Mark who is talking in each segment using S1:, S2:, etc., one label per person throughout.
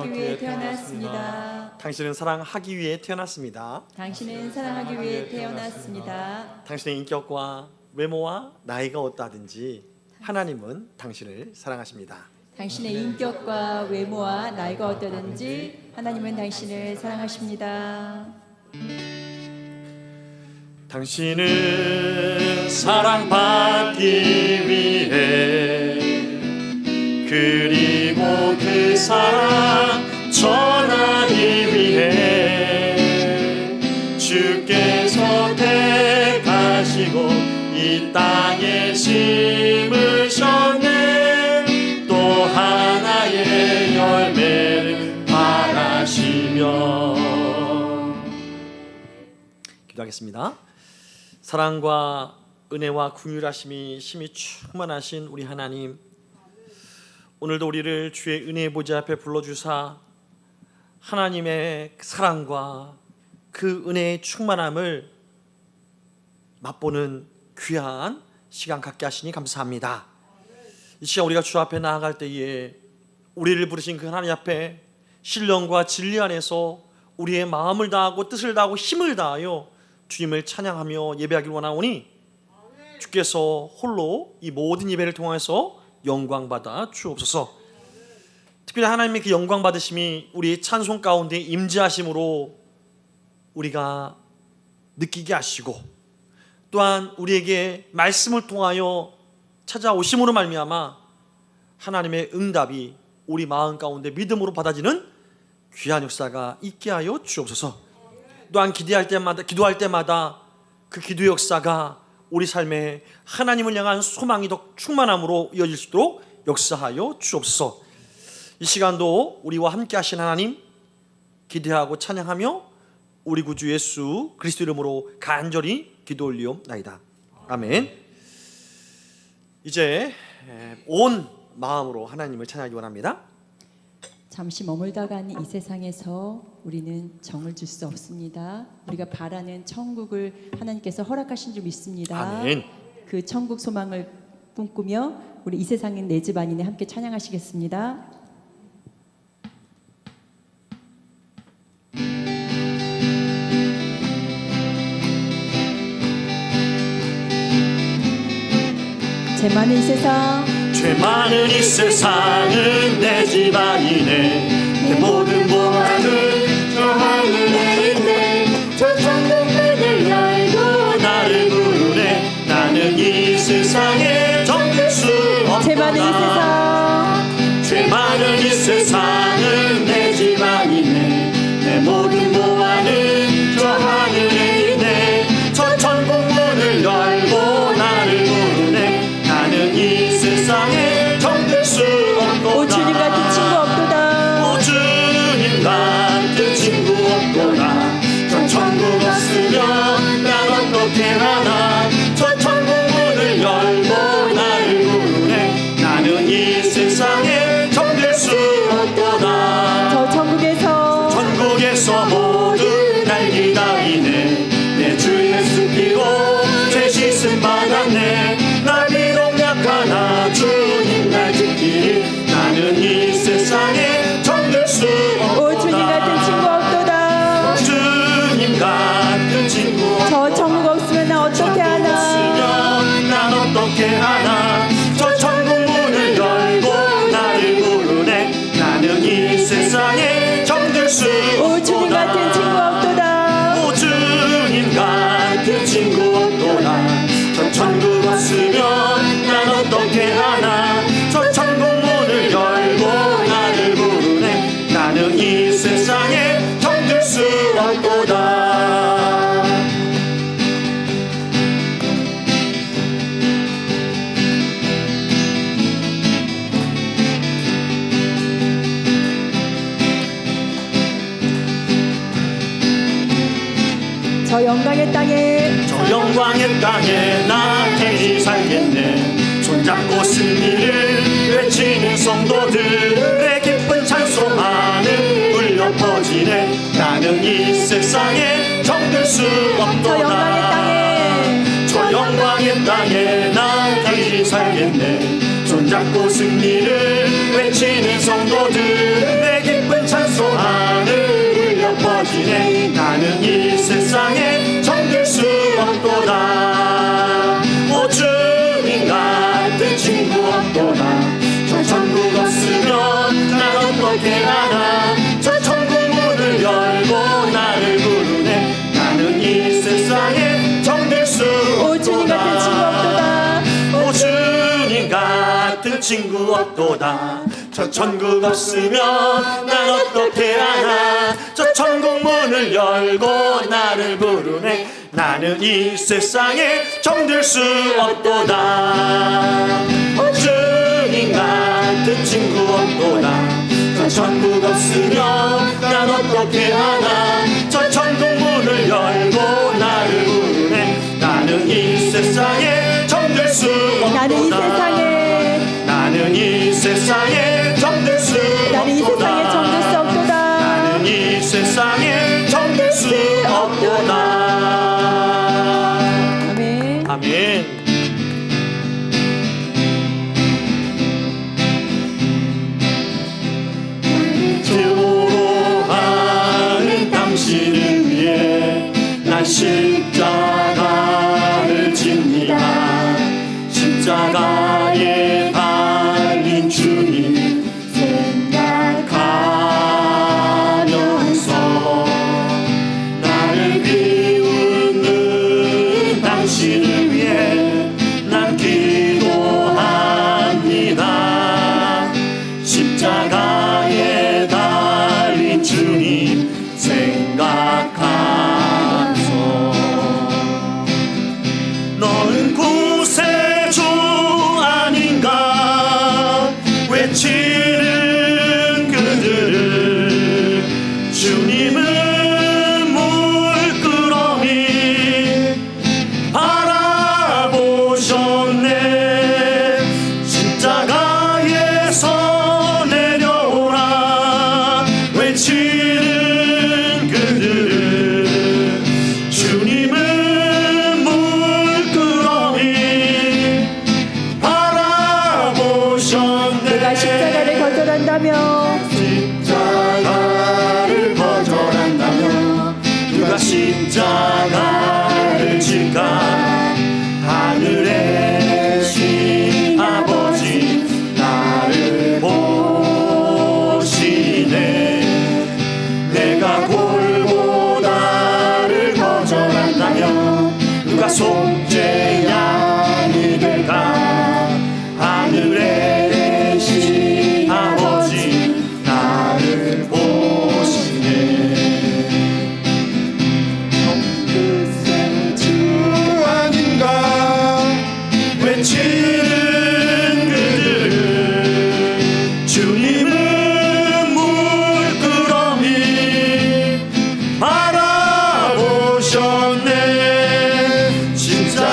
S1: 위해 태어났습니다.
S2: 당신은 사랑하기 위해 태어났습니다.
S1: 당신은 사랑하기 위해 태어났습니다.
S2: 당신의 인격과 외모와 나이가 어떠하든지 하나님은 당신을 사랑하십니다.
S1: 당신의 인격과 외모와 나이가 어떠든지 하나님은 당신을 사랑하십니다.
S2: 당신은 사랑받기 위해 그리고 그 사랑 전하기 위해 주께서 택하시고 이 땅에 심으셨네. 또 하나의 열매를 바라시며. 기도하겠습니다. 사랑과 은혜와 긍휼하심이 심히 충만하신 우리 하나님, 오늘도 우리를 주의 은혜의 보좌 앞에 불러주사 하나님의 사랑과 그 은혜의 충만함을 맛보는 귀한 시간 갖게 하시니 감사합니다. 이 시간 우리가 주 앞에 나아갈 때에 우리를 부르신 그 하나님 앞에 신령과 진리 안에서 우리의 마음을 다하고 뜻을 다하고 힘을 다하여 주님을 찬양하며 예배하기를 원하오니 주께서 홀로 이 모든 예배를 통해서 영광받아 주옵소서. 특별히 하나님의 그 영광 받으심이 우리의 찬송 가운데 임재하심으로 우리가 느끼게 하시고, 또한 우리에게 말씀을 통하여 찾아오심으로 말미암아 하나님의 응답이 우리 마음 가운데 믿음으로 받아지는 귀한 역사가 있게 하여 주옵소서. 또한 기도할 때마다 그 기도의 역사가 우리 삶에 하나님을 향한 소망이 더 충만함으로 이어질 수 있도록 역사하여 주옵소서. 이 시간도 우리와 함께 하신 하나님 기대하고 찬양하며 우리 구주 예수 그리스도 이름으로 간절히 기도 올리옵나이다. 아멘. 이제 온 마음으로 하나님을 찬양하기 원합니다.
S1: 잠시 머물다간 이 세상에서 우리는 정을 줄 수 없습니다. 우리가 바라는 천국을 하나님께서 허락하신 줄 믿습니다.
S2: 아멘.
S1: 그 천국 소망을 꿈꾸며 우리 이 세상인 내 집 안인에 함께 찬양하시겠습니다. 죄 많은 이 세상,
S2: 죄 많은 이 세상은 내 집안이네. 내 모든 보화는 저 하늘에 있네. 저 천국 문을 열고 나를 부르네. 나는 이 세상에 정될 수 없구나.
S1: 죄 많은 이 세상,
S2: 죄 많은 이 세상은 내 집안이네. 내 모든 보화는 저 하늘에 있네. 저 천국 문을 열고 나를 부르네. 나는 이 세상에 정될 수 없도다.
S1: 오 주님 같은 친구 없도다.
S2: 오 주님 같은 친구 없도다. 저 천국 없으면 난 어떻게 하나. 저 천국 문을 열고 나를 부르네. 나는 이 세상에 정될 수 없도다.
S1: 저 천국에서
S2: 모두 날 기다리네. 내 주 예수 피로 죄 씻음 받았네. 나 비록 약하나 주님 날 지키리. 나는 이 세상에 정될 수 없도다.
S1: 오 주님 같은 친구 없도다.
S2: 주님 같은 친구
S1: 저 천국 없으면 나 어떻게 하나.
S2: 없으면 난 어떻게 하나. 저 천국 문을 열고 나를 부르네. 나는 이 세상에 정될 수
S1: 오 주님 같은 친구 없도다.
S2: 오 주님 같은 친구 없도다. 저 천국 없으면 난 어떻게 하나. 저 천국 문을 열고 나를 부르네. 나는 이 세상에 정될 수 없도다.
S1: 저 영광의 땅에,
S2: 저 영광의 땅에 나 다시 살겠네. 손잡고 승리를 외치는 성도들의 기쁜 찬송하는 울려 퍼지네. 나는 이 세상에 정될 수
S1: 저 영광의
S2: 없도다.
S1: 땅에,
S2: 저 영광의 땅에 나 다시 살겠네. 손잡고 승리를 외치는 성도들의 기쁜 찬송하는 어떻게 하나 저 천국 문을 열고 나를 부르네. 나는 이 세상에 정들 수
S1: 오 주님 같은 친구 없도다.
S2: 오 주님 같은 친구 없도다. 저 천국 없으면 난 어떻게 하나 저 천국 문을 열고 나를 부르네. 나는 이 세상에 정들 수 없도다. 오 주님 같은 친구 없도다. 저 천국 없으면 난 어떻게 하나 저 천국 문을 열고 나를 부르네. 나는 이 세상에 정들 수 없도다.
S1: 나는 이 세상에
S2: 나는 이 세상에 정들 수
S1: 나는 이 세상에 정들 수 없도다.
S2: 나는 이 세상에 정들 수 없도다.
S1: 아멘.
S2: 아멘. 기도하는 당신을 위해 난 십자가를 집니다. 십자가에 달린 주님 생각하면서 나를 비웃는 당신을 위해 난 기도합니다. 십자가에 달린 주님 생각하면서 너는 구세주 아닌가 외치는 그들을 주님은 물끄러미 바라보셨네. 십자가에서 내려오라 외치는 그들을 주님은 물끄러미 바라보셨네.
S1: 내가 십자가를 거절한다며
S2: 십자가를 거절한다면 누가 십자가를 질까. 하늘에 신 아버지 나를 보시네. 내가 골고다를 거절한다면 누가 속죄양이 될까. 하늘에 계신 아버지 나를 보시네. 주 아닌가 외치는 그들 주님은 물끄러미 바라보셨네. 십자가에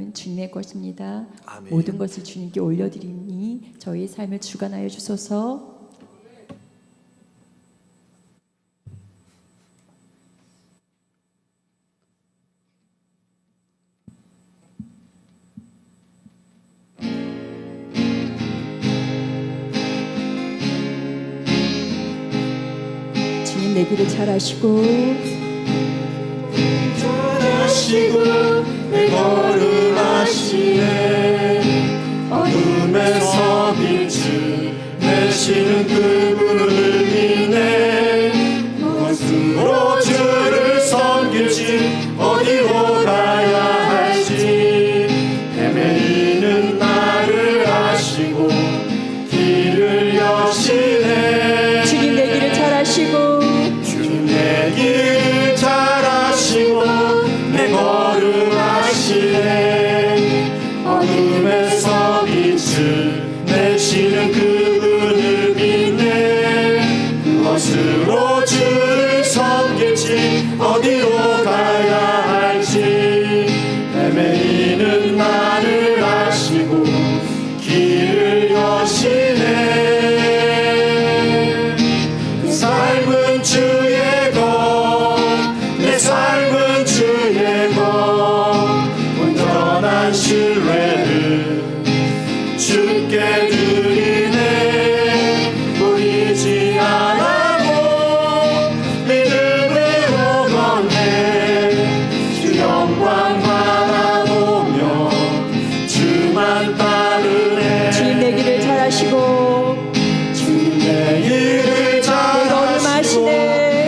S1: 삶은 주님의 것입니다.
S2: 아멘.
S1: 모든 것을 주님께 올려드리니 저희 삶을 주관하여 주소서. 주님 내 길을 잘 아시고
S2: 내 걸음 아시네. 어둠에서 빛을 내시는 그분을 믿네. 무엇으로 주를 섬길지 어디로 가야 할지 헤매이는 나를 아시고 길을 여시네.
S1: 주님 내 길을 잘 아시고
S2: 주님 내 길을 잘 아시고 내 걸음 아시네. 어둠에서 빛을 내시는 그분을 믿네. 무엇으로 주를 섬길지 어디로 가야 할지 헤매이는 나를 아시고 길을 여시네. 내 삶은 주의 것, 내 삶은 주의 것, 온전한 신뢰를 주께 드리네. 보이지 않아도 믿음으로 걷네. 주 영광 바라보며 주만 따르네.
S1: 주님 내 길을 잘 아시고
S2: 주님 내 길을 잘
S1: 걸음
S2: 아시고
S1: 아시네.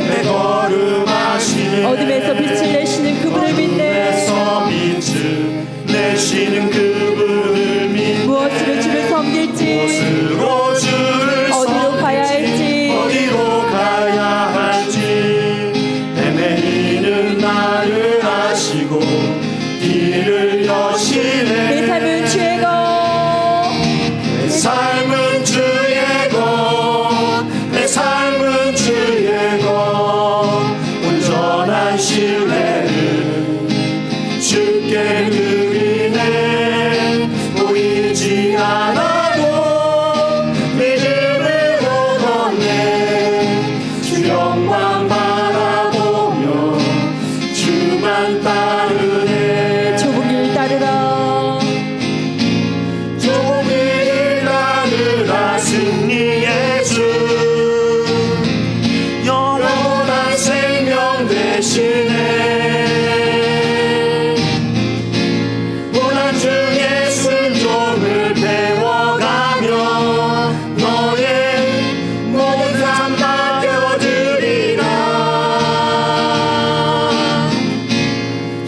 S2: 내 걸음 아시네.
S1: 어둠에서 빛을 내시는 그분을 믿네.
S2: 어둠에서 빛을 내시는 그분을 믿네.
S1: 무엇으로 주를 섬길지
S2: 무엇으로 주를
S1: 어디로 가야 할지
S2: 어디로 가야 할지 헤매이는 나를 아시고 길을 여시네.
S1: 내 삶은 주의 것
S2: 내 삶은 주의 것, 내 삶은 주의 것, 온전한 신뢰를 주께 드리네. 보이지 않아도 믿음으로 걷네. 주 영광 바라보며 주만 따르네.
S1: 좁은 길 따르라.
S2: 좁은 길을 따르라. 승리의 주 영원한 생명 되시네. 고난 중에 순종을 배워가며 너의 모든 삶 맡겨드리라.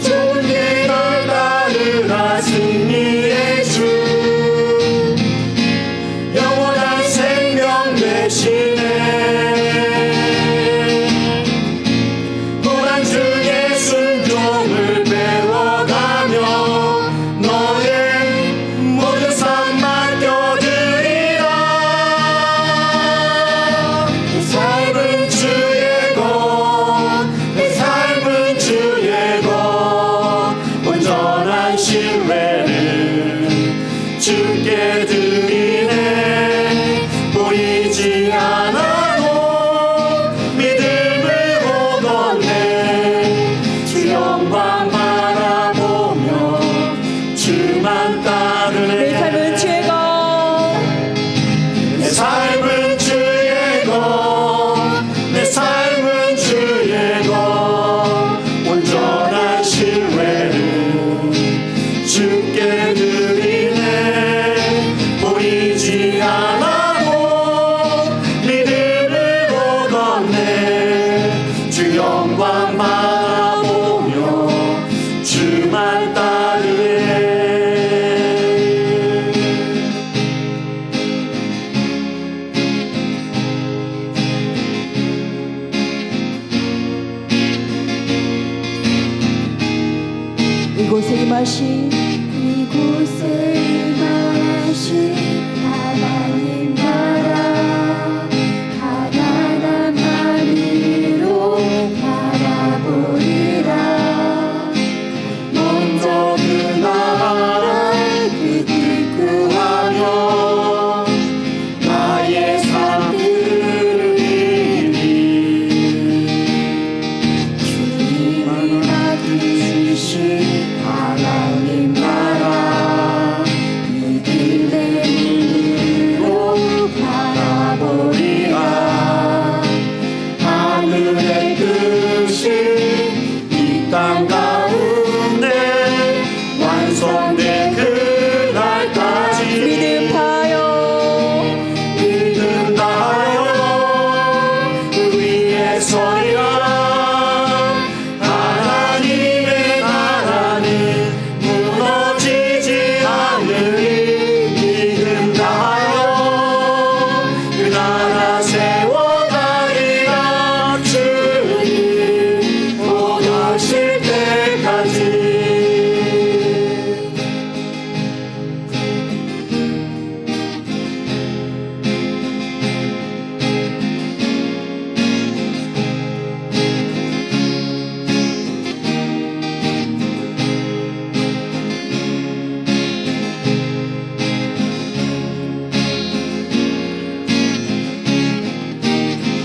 S2: 좁은 길을 따르라. 승리의 주 영원한 생명 되시네. 고난 중에 순종을 배워가며 너의 모든 삶 맡겨드리라. 내 삶은 주의 것, 내 삶은 주의 것, 온전한 신뢰를 주께 드리네. 보이지 않아도 믿음으로 걷네. 주 영광 바라보며 주만 따르네.
S1: 내 삶은 주의 것
S2: 내 삶은 주의 것, 내 삶은 주의 것, 온전한 신뢰를 주께 드리네. 보이지 않아도 믿음으로 걷네. 주 영광 바라보며 주만 따르네.
S1: 이곳에 임하신
S3: 이곳에 임하신 하나님 나라 가난한 마음으로 바라보리라.
S2: 먼저 그 나라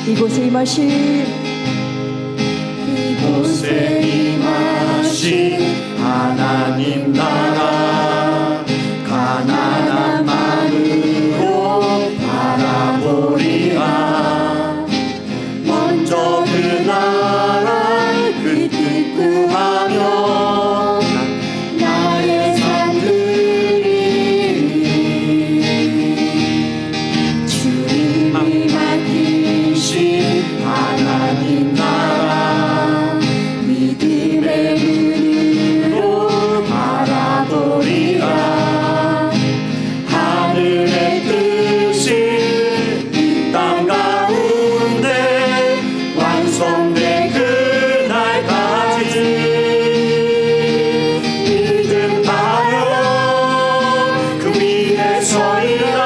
S1: 이곳에 임하신
S2: 이곳에 임하신 하나님 나라 가난한 마음으로 바라보리라. 먼저 그 나라 그 뜻 구하며
S3: 나의 산들이 주님이 맡기신
S2: 하나님 나라
S3: 믿음의 눈으로 바라보리라.
S2: 하늘의 뜻이 이 땅 가운데 완성된 그날까지 믿음 다하여 그 위에 서리라.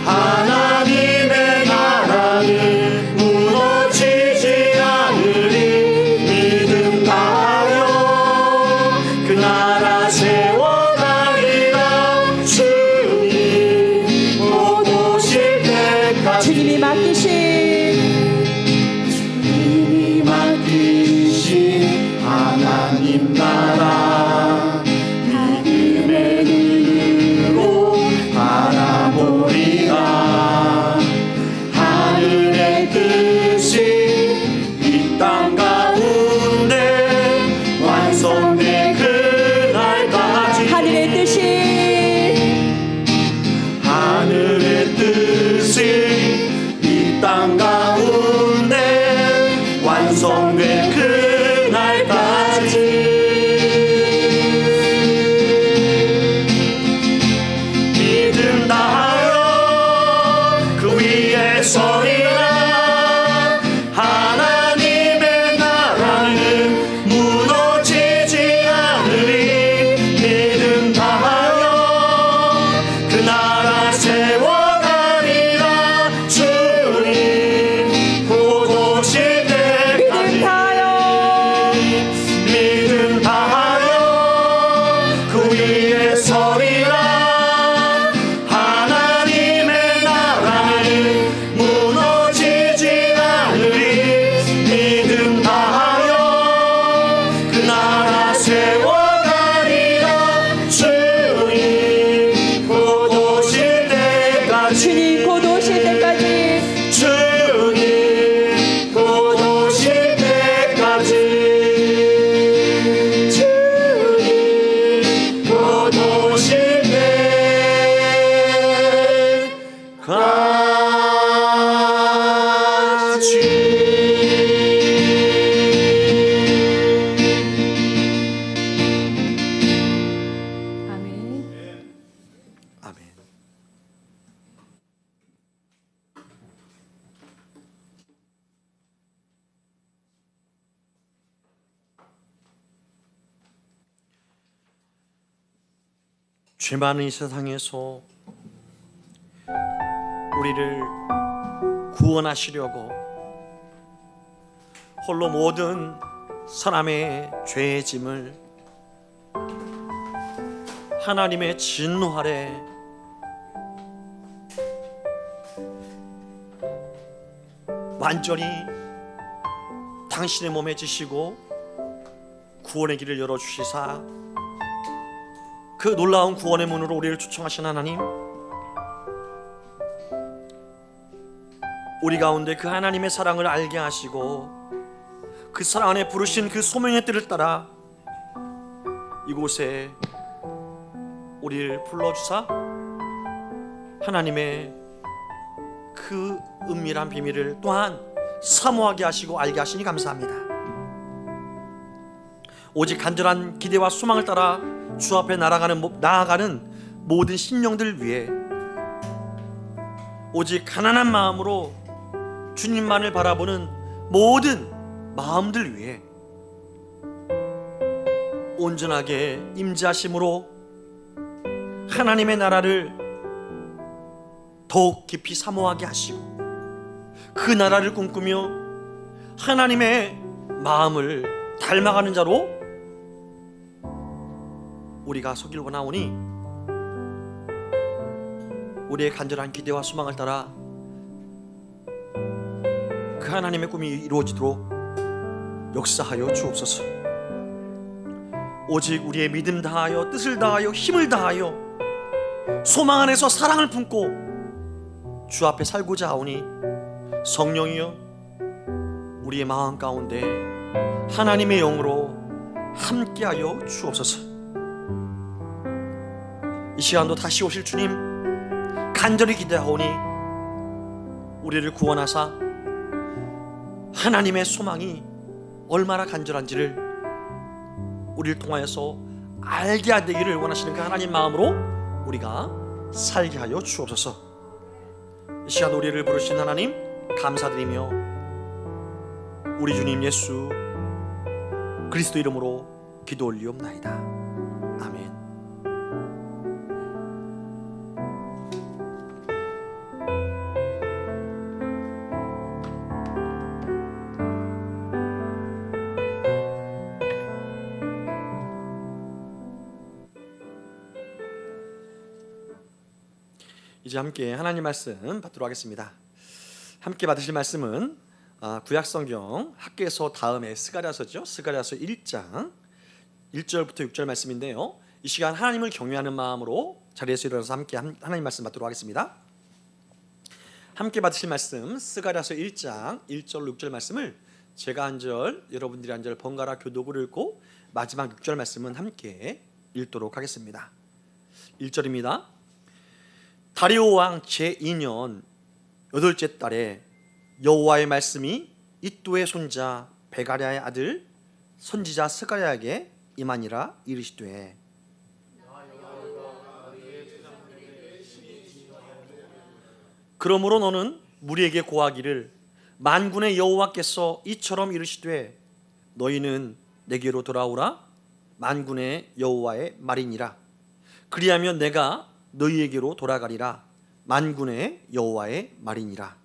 S2: 하나님의 나라는 무너지지 않으리. 믿음 다하여 그 나라 세워가리라. 주님 곧 오실 때까지
S1: 주님이 맡기신
S2: 하나님 나라 믿음의 눈으로 바라보리라. 하늘의 뜻이 이 땅 가운데 완성된 그날까지
S1: 하늘의 뜻이
S2: 이 땅 가운데 완성된 그날까지 믿음 다하여 그 위에 서리라. 하나님의 나라는 무너지지 않으리. 믿음 다하여 그 나라 세워가리라. 주님 곧 오실 때까지 믿음 다하여 그 위에 서리라. 하나님의 나라는 무너지지 않으리. 믿음 다하여 그 나라 세워가리라. 주님 곧 오실 때까지
S1: 주님 곧 오실 때까지
S2: 주님 곧 오실 때까지 주님 곧 오실 때까지.
S1: 아멘.
S2: 아멘. 죄 많은 이 세상에서 우리를 구원하시려고 홀로 모든 사람의 죄의 짐을 하나님의 진노 아래 완전히 당신의 몸에 지시고 구원의 길을 열어주시사 그 놀라운 구원의 문으로 우리를 초청하신 하나님, 우리 가운데 그 하나님의 사랑을 알게 하시고 그 사랑 안에 부르신 그 소명의 뜻을 따라 이곳에 우리를 불러주사 하나님의 그 은밀한 비밀을 또한 사모하게 하시고 알게 하시니 감사합니다. 오직 간절한 기대와 소망을 따라 주 앞에 나아가는 모든 심령들 위해 오직 가난한 마음으로 주님만을 바라보는 모든 마음들 위해 온전하게 임재하심으로 하나님의 나라를 더욱 깊이 사모하게 하시고 그 나라를 꿈꾸며 하나님의 마음을 닮아가는 자로 우리가 서길 원하오니 우리의 간절한 기대와 소망을 따라 그 하나님의 꿈이 이루어지도록 역사하여 주옵소서. 오직 우리의 믿음 다하여 뜻을 다하여 힘을 다하여 소망 안에서 사랑을 품고 주 앞에 살고자 하오니 성령이여 우리의 마음 가운데 하나님의 영으로 함께하여 주옵소서. 이 시간도 다시 오실 주님 간절히 기대하오니 우리를 구원하사 하나님의 소망이 얼마나 간절한지를 우리를 통하여서 알게 되기를 원하시는 그 하나님 마음으로 우리가 살게 하여 주옵소서. 이 시간 우리를 부르신 하나님 감사드리며 우리 주님 예수 그리스도 이름으로 기도 올리옵나이다. 아멘. 이제 함께 하나님 말씀 받도록 하겠습니다. 함께 받으실 말씀은 구약성경 학교에서 다음에 스가랴서죠. 스가랴서 1장 1절부터 6절 말씀인데요. 이 시간 하나님을 경외하는 마음으로 자리에서 일어나서 함께 하나님 말씀 받도록 하겠습니다. 함께 받으실 말씀 스가랴서 1장 1절 6절 말씀을 제가 한 절 여러분들이 한 절 번갈아 교독을 읽고 마지막 6절 말씀은 함께 읽도록 하겠습니다. 1절입니다. 다리오 왕 제2년 8째 달에 여호와의 말씀이 이도의 손자 베가랴의 아들 선지자 스가랴에게 임하니라. 이르시되 그러므로 너는 무리에게 고하기를 만군의 여호와께서 이처럼 이르시되 너희는 내게로 돌아오라. 만군의 여호와의 말이니라. 그리하면 내가 너희에게로 돌아가리라. 만군의 여호와의 말이니라.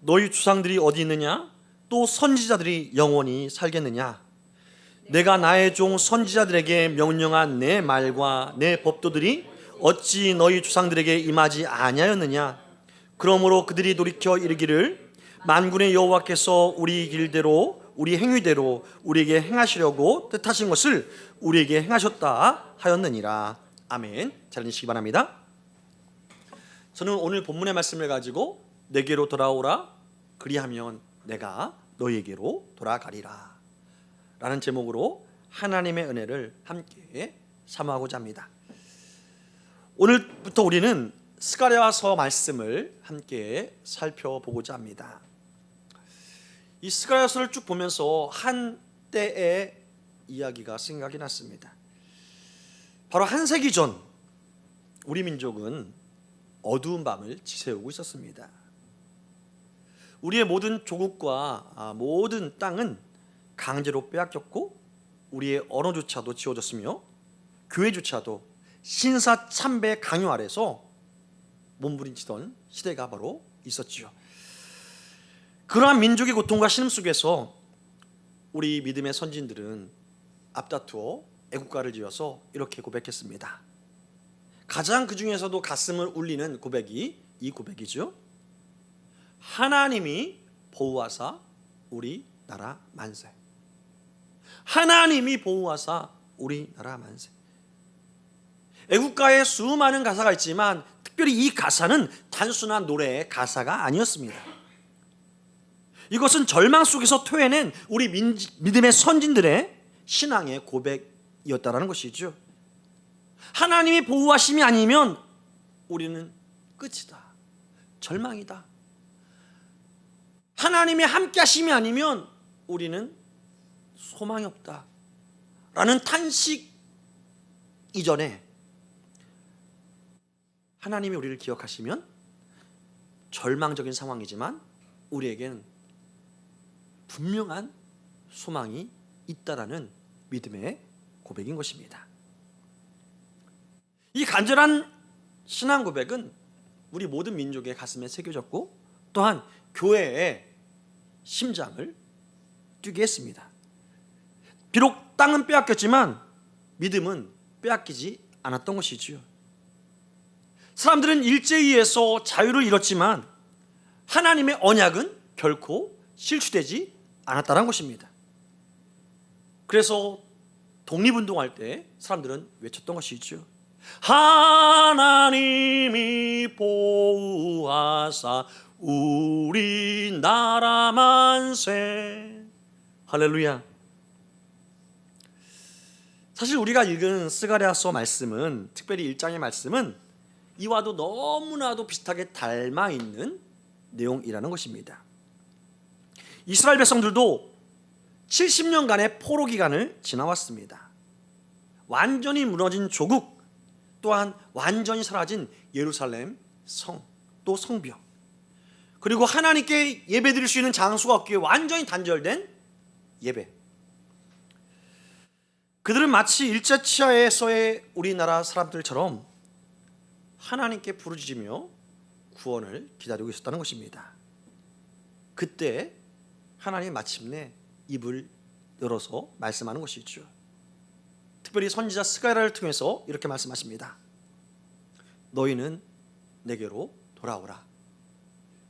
S2: 너희 조상들이 어디 있느냐? 또 선지자들이 영원히 살겠느냐? 내가 나의 종 선지자들에게 명령한 내 말과 내 법도들이 어찌 너희 조상들에게 임하지 아니하였느냐? 그러므로 그들이 돌이켜 이르기를 만군의 여호와께서 우리 길대로 우리 행위대로 우리에게 행하시려고 뜻하신 것을 우리에게 행하셨다 하였느니라. 아멘. 잘 읽으시기 바랍니다. 저는 오늘 본문의 말씀을 가지고 내게로 돌아오라. 그리하면 내가 너희에게로 돌아가리라 라는 제목으로 하나님의 은혜를 함께 사모하고자 합니다. 오늘부터 우리는 스가랴서 말씀을 함께 살펴보고자 합니다. 이 스가랴서를 쭉 보면서 한때의 이야기가 생각이 났습니다. 바로 한 세기 전 우리 민족은 어두운 밤을 지새우고 있었습니다. 우리의 모든 조국과 모든 땅은 강제로 빼앗겼고 우리의 언어조차도 지워졌으며 교회조차도 신사참배 강요 아래서 몸부림치던 시대가 바로 있었지요. 그러한 민족의 고통과 신음 속에서 우리 믿음의 선진들은 앞다투어 애국가를 지어서 이렇게 고백했습니다. 가장 그 중에서도 가슴을 울리는 고백이 이 고백이죠. 하나님이 보호하사 우리나라 만세. 하나님이 보호하사 우리나라 만세. 애국가에 수많은 가사가 있지만 특별히 이 가사는 단순한 노래의 가사가 아니었습니다. 이것은 절망 속에서 토해낸 우리 믿음의 선진들의 신앙의 고백이었다라는 것이죠. 하나님이 보호하심이 아니면 우리는 끝이다. 절망이다. 하나님이 함께 하심이 아니면 우리는 소망이 없다 라는 탄식 이전에 하나님이 우리를 기억하시면 절망적인 상황이지만 우리에겐 분명한 소망이 있다라는 믿음의 고백인 것입니다. 이 간절한 신앙 고백은 우리 모든 민족의 가슴에 새겨졌고 또한 교회의 심장을 뛰게 했습니다. 비록 땅은 빼앗겼지만 믿음은 빼앗기지 않았던 것이지요. 사람들은 일제에 의해서 자유를 잃었지만 하나님의 언약은 결코 실추되지 않았다는 것입니다. 그래서 독립운동할 때 사람들은 외쳤던 것이죠. 하나님이 보호하사 우리나라 만세. 할렐루야. 사실 우리가 읽은 스가랴서 말씀은, 특별히 1장의 말씀은 이와도 너무나도 비슷하게 닮아 있는 내용이라는 것입니다. 이스라엘 백성들도 70년간의 포로 기간을 지나왔습니다. 완전히 무너진 조국, 또한 완전히 사라진 예루살렘 성, 또 성벽, 그리고 하나님께 예배드릴 수 있는 장소가 없기에 완전히 단절된 예배. 그들은 마치 일제치하에서의 우리나라 사람들처럼 하나님께 부르짖으며 구원을 기다리고 있었다는 것입니다. 그때 하나님이 마침내 입을 열어서 말씀하는 것이죠. 특별히 선지자 스가랴를 통해서 이렇게 말씀하십니다. 너희는 내게로 돌아오라.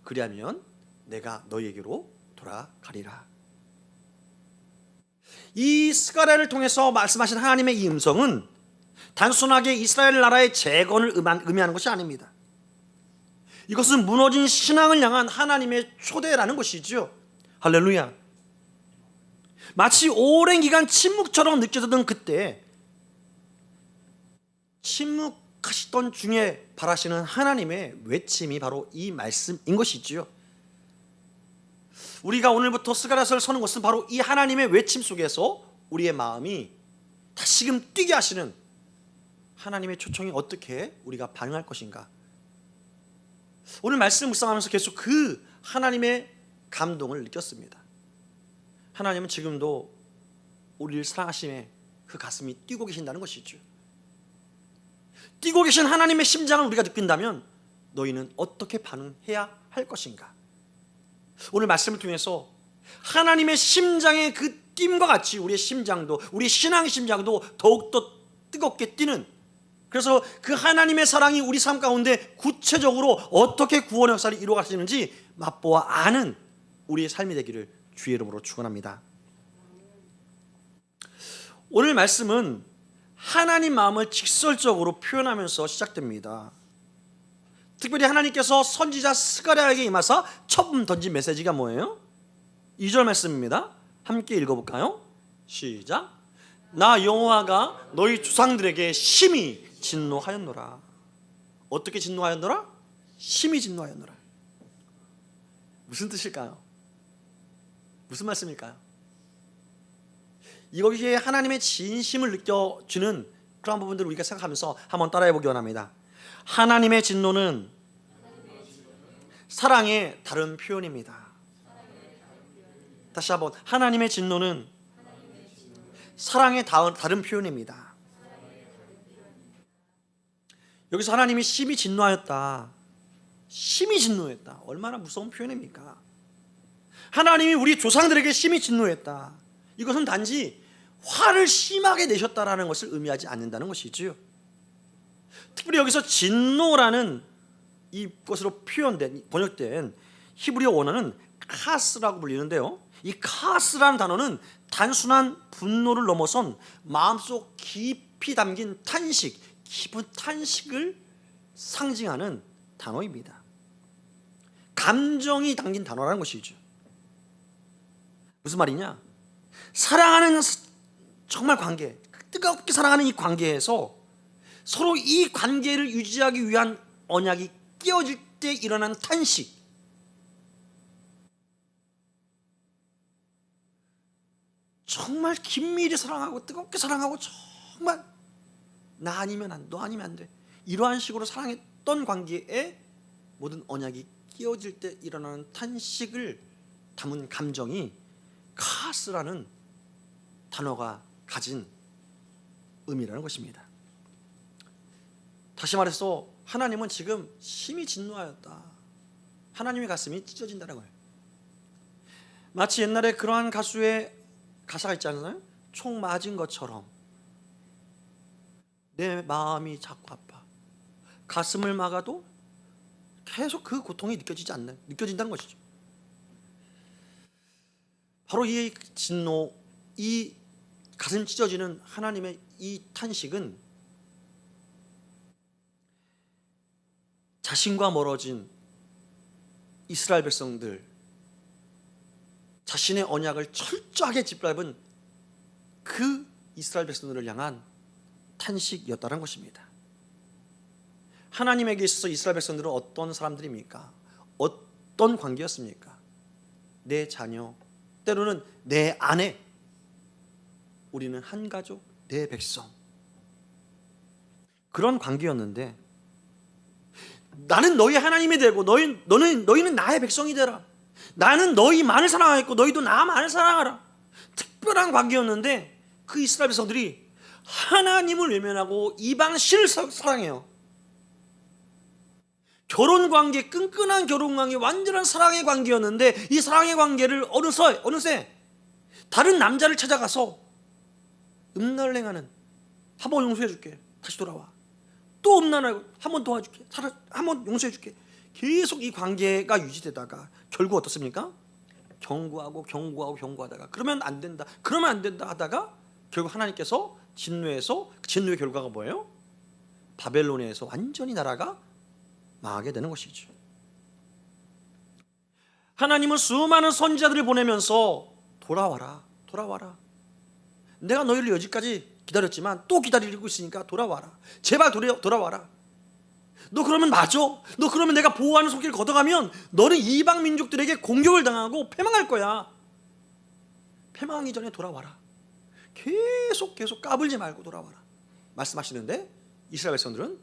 S2: 그리하면 내가 너희에게로 돌아가리라. 이 스가랴를 통해서 말씀하신 하나님의 이 음성은 단순하게 이스라엘 나라의 재건을 의미하는 것이 아닙니다. 이것은 무너진 신앙을 향한 하나님의 초대라는 것이죠. 할렐루야. 마치 오랜 기간 침묵처럼 느껴졌던 그때 침묵하시던 중에 바라시는 하나님의 외침이 바로 이 말씀인 것이지요. 우리가 오늘부터 스가랴서를 서는 것은 바로 이 하나님의 외침 속에서 우리의 마음이 다시금 뛰게 하시는 하나님의 초청이 어떻게 우리가 반응할 것인가. 오늘 말씀 묵상하면서 계속 그 하나님의 감동을 느꼈습니다. 하나님은 지금도 우리를 사랑하심에 그 가슴이 뛰고 계신다는 것이죠. 뛰고 계신 하나님의 심장을 우리가 느낀다면 너희는 어떻게 반응해야 할 것인가. 오늘 말씀을 통해서 하나님의 심장의 그 뜀과 같이 우리의 심장도, 우리 신앙의 심장도 더욱더 뜨겁게 뛰는, 그래서 그 하나님의 사랑이 우리 삶 가운데 구체적으로 어떻게 구원의 역사를 이루어가시는지 맛보아 아는 우리의 삶이 되기를 주의 이름으로 축원합니다. 오늘 말씀은 하나님 마음을 직설적으로 표현하면서 시작됩니다. 특별히 하나님께서 선지자 스가랴에게 임하사 처음 던진 메시지가 뭐예요? 2절 말씀입니다. 함께 읽어볼까요? 시작. 나 여호와가 너희 조상들에게 심히 진노하였노라. 어떻게 진노하였노라? 심히 진노하였노라. 무슨 뜻일까요? 무슨 말씀일까요? 여기에 하나님의 진심을 느껴지는 그런 부분들을 우리가 생각하면서 한번 따라해 보기 원합니다. 하나님의 진노는 사랑의 다른 표현입니다. 다시 한번, 하나님의 진노는 사랑의 다른 표현입니다. 여기서 하나님이 심히 진노하였다, 심히 진노했다. 얼마나 무서운 표현입니까? 하나님이 우리 조상들에게 심히 진노했다. 이것은 단지 화를 심하게 내셨다라는 것을 의미하지 않는다는 것이지요. 특별히 여기서 진노라는 이것으로 번역된 히브리어 원어는 카스라고 불리는데요, 이 카스라는 단어는 단순한 분노를 넘어선 마음속 깊이 담긴 탄식, 깊은 탄식을 상징하는 단어입니다. 감정이 담긴 단어라는 것이죠. 무슨 말이냐? 사랑하는 정말 관계, 뜨겁게 사랑하는 이 관계에서 서로 이 관계를 유지하기 위한 언약이 깨어질 때 일어나는 탄식, 정말 긴밀히 사랑하고 뜨겁게 사랑하고 정말 나 아니면 안, 너 아니면 안 돼, 이러한 식으로 사랑했던 관계에 모든 언약이 깨어질 때 일어나는 탄식을 담은 감정이 카스라는 단어가 가진 의미라는 것입니다. 다시 말해서 하나님은 지금 심히 진노하였다. 하나님의 가슴이 찢어진다는 거예요. 마치 옛날에 그러한 가수의 가사가 있지 않나요? 총 맞은 것처럼 내 마음이 자꾸 아파. 가슴을 막아도 계속 그 고통이 느껴진다는 것이죠. 바로 이 진노, 이 가슴 찢어지는 하나님의 이 탄식은 자신과 멀어진 이스라엘 백성들, 자신의 언약을 철저하게 짓밟은 그 이스라엘 백성들을 향한 탄식이었다는 것입니다. 하나님에게 있어서 이스라엘 백성들은 어떤 사람들입니까? 어떤 관계였습니까? 내 자녀, 때로는 내 아내, 우리는 한 가족, 내 백성, 그런 관계였는데 나는 너희 하나님이 되고 너희는 나의 백성이 되라. 나는 너희만을 사랑하겠고 너희도 나만을 사랑하라. 특별한 관계였는데 그 이스라엘 백성들이 하나님을 외면하고 이방 신을 사랑해요. 결혼 관계, 끈끈한 결혼 관계, 완전한 사랑의 관계였는데 이 사랑의 관계를 어느새 다른 남자를 찾아가서 음란행하는, 한번 용서해줄게, 다시 돌아와. 또 음란하고 한번 도와줄게, 한번 용서해줄게. 계속 이 관계가 유지되다가 결국 어떻습니까? 경고하다가 그러면 안 된다 하다가 결국 하나님께서 진노의 결과가 뭐예요? 바벨론에서 완전히 나라가 망하게 되는 것이죠. 하나님은 수많은 선지자들을 보내면서 돌아와라. 내가 너희를 여기까지 기다렸지만 또 기다리고 있으니까 돌아와라. 제발 돌아와라. 너 그러면 맞아. 너 그러면 내가 보호하는 손길을 걷어가면 너는 이방 민족들에게 공격을 당하고 패망할 거야. 패망하기 전에 돌아와라. 계속 까불지 말고 돌아와라 말씀하시는데 이스라엘 백성들은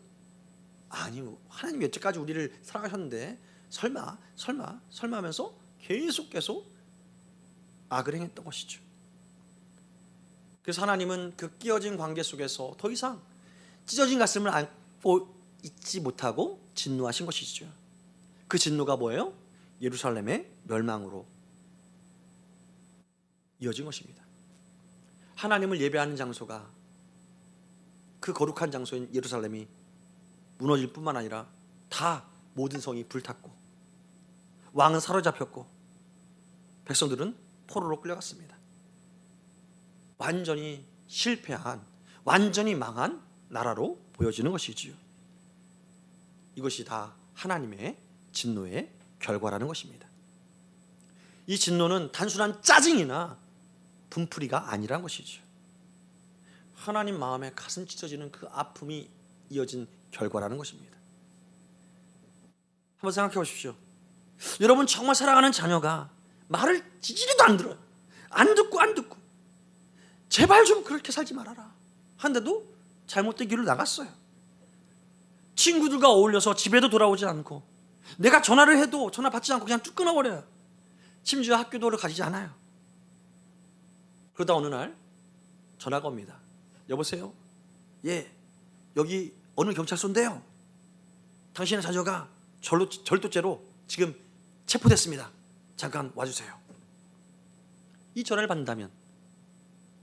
S2: 아니 하나님 여태까지 우리를 사랑하셨는데 설마 하면서 계속 악을 행했던 것이죠. 그래서 하나님은 그 끼어진 관계 속에서 더 이상 찢어진 가슴을 안고 있지 못하고 진노하신 것이죠. 그 진노가 뭐예요? 예루살렘의 멸망으로 이어진 것입니다. 하나님을 예배하는 장소가, 그 거룩한 장소인 예루살렘이 무너질 뿐만 아니라 다 모든 성이 불탔고 왕은 사로잡혔고 백성들은 포로로 끌려갔습니다. 완전히 실패한, 완전히 망한 나라로 보여지는 것이지요. 이것이 다 하나님의 진노의 결과라는 것입니다. 이 진노는 단순한 짜증이나 분풀이가 아니란 것이죠. 하나님 마음에 가슴 찢어지는 그 아픔이 이어진 결과라는 것입니다. 한번 생각해 보십시오. 여러분 정말 사랑하는 자녀가 말을 지지리도 안 들어요. 안 듣고 제발 좀 그렇게 살지 말아라 한데도 잘못된 길을 나갔어요. 친구들과 어울려서 집에도 돌아오지 않고, 내가 전화를 해도 전화 받지 않고 그냥 뚝 끊어버려요. 심지어 학교도 가지지 않아요. 그러다 어느 날 전화가 옵니다. 여보세요? 예, 여기 어느 경찰서인데요, 당신의 자녀가 절도죄로 지금 체포됐습니다. 잠깐 와주세요. 이 전화를 받는다면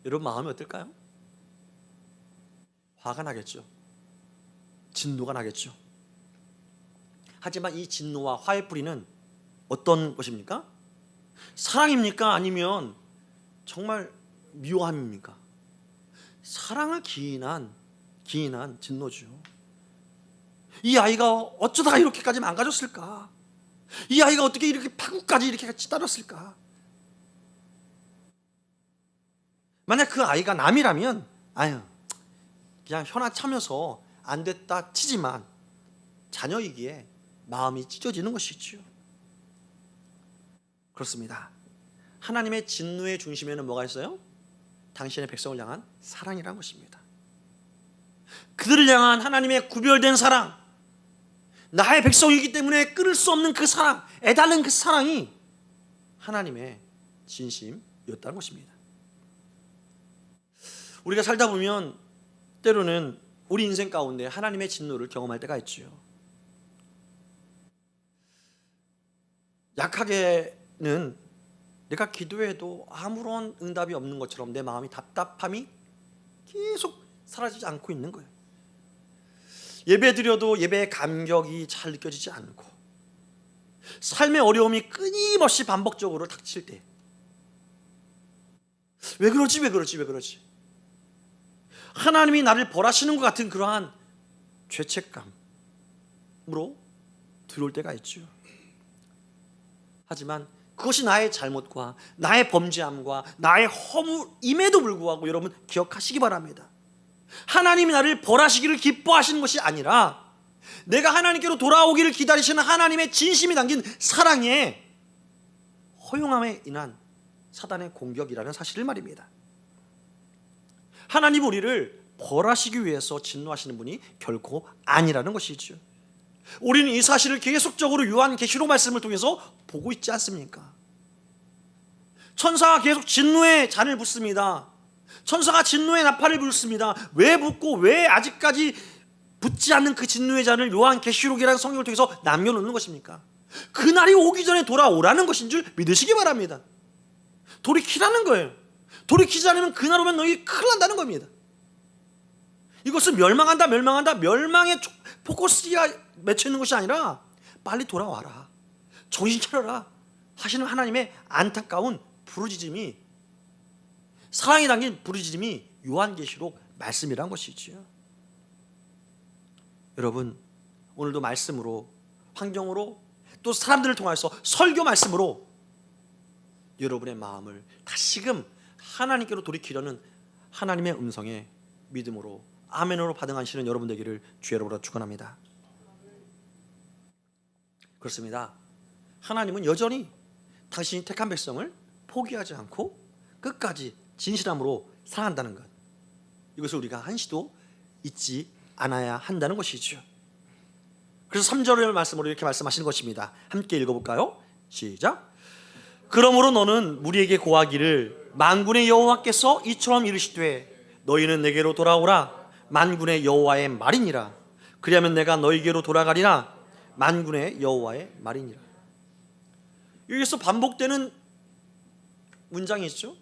S2: 여러분 마음이 어떨까요? 화가 나겠죠. 진노가 나겠죠. 하지만 이 진노와 화의 뿌리는 어떤 것입니까? 사랑입니까? 아니면 정말 미워함입니까? 사랑을 기인한 진노죠. 이 아이가 어쩌다가 이렇게까지 망가졌을까? 이 아이가 어떻게 이렇게 파국까지 이렇게 같이 따랐을까? 만약 그 아이가 남이라면 그냥 현아 참여서 안 됐다 치지만 자녀이기에 마음이 찢어지는 것이죠. 그렇습니다. 하나님의 진노의 중심에는 뭐가 있어요? 당신의 백성을 향한 사랑이라는 것입니다. 그들을 향한 하나님의 구별된 사랑, 나의 백성이기 때문에 끊을 수 없는 그 사랑, 애달는 그 사랑이 하나님의 진심이었다는 것입니다. 우리가 살다 보면 때로는 우리 인생 가운데 하나님의 진노를 경험할 때가 있죠. 약하게는 내가 기도해도 아무런 응답이 없는 것처럼 내 마음이 답답함이 계속 사라지지 않고 있는 거예요. 예배 드려도 예배의 감격이 잘 느껴지지 않고 삶의 어려움이 끊임없이 반복적으로 닥칠 때 왜 그러지? 하나님이 나를 벌하시는 것 같은 그러한 죄책감으로 들어올 때가 있죠. 하지만 그것이 나의 잘못과 나의 범죄함과 나의 허물임에도 불구하고 여러분 기억하시기 바랍니다. 하나님이 나를 벌하시기를 기뻐하시는 것이 아니라 내가 하나님께로 돌아오기를 기다리시는 하나님의 진심이 담긴 사랑에 허용함에 인한 사단의 공격이라는 사실을 말입니다. 하나님 우리를 벌하시기 위해서 진노하시는 분이 결코 아니라는 것이죠. 우리는 이 사실을 계속적으로 요한계시록 말씀을 통해서 보고 있지 않습니까? 천사가 계속 진노의 잔을 붓습니다. 천사가 진노의 나팔을 불습니다. 왜 붓고 왜 아직까지 붙지 않는 그 진노의 잔을 요한계시록이라는 성경을 통해서 남겨놓는 것입니까? 그날이 오기 전에 돌아오라는 것인 줄 믿으시기 바랍니다. 돌이키라는 거예요. 돌이키지 않으면 그날 오면 너희 큰일 난다는 겁니다. 이것은 멸망한다 멸망의 포커스가 맺혀 있는 것이 아니라 빨리 돌아와라, 정신 차려라 하시는 하나님의 안타까운 부르짖음이, 사랑이 담긴 부르짖음이 요한계시록 말씀이란 것이지요. 여러분 오늘도 말씀으로, 환경으로, 또 사람들을 통해서 설교 말씀으로 여러분의 마음을 다시금 하나님께로 돌이키려는 하나님의 음성에 믿음으로 아멘으로 받응하시는 여러분 되기를 주의 이름으로 축원합니다. 그렇습니다. 하나님은 여전히 당신이 택한 백성을 포기하지 않고 끝까지 진실함으로 사랑한다는 것, 이것을 우리가 한시도 잊지 않아야 한다는 것이죠. 그래서 3절의 말씀으로 이렇게 말씀하시는 것입니다. 함께 읽어볼까요? 시작. 그러므로 너는 무리에게 고하기를 만군의 여호와께서 이처럼 이르시되 너희는 내게로 돌아오라 만군의 여호와의 말이니라. 그리하면 내가 너희에게로 돌아가리라 만군의 여호와의 말이니라. 여기서 반복되는 문장이 있죠.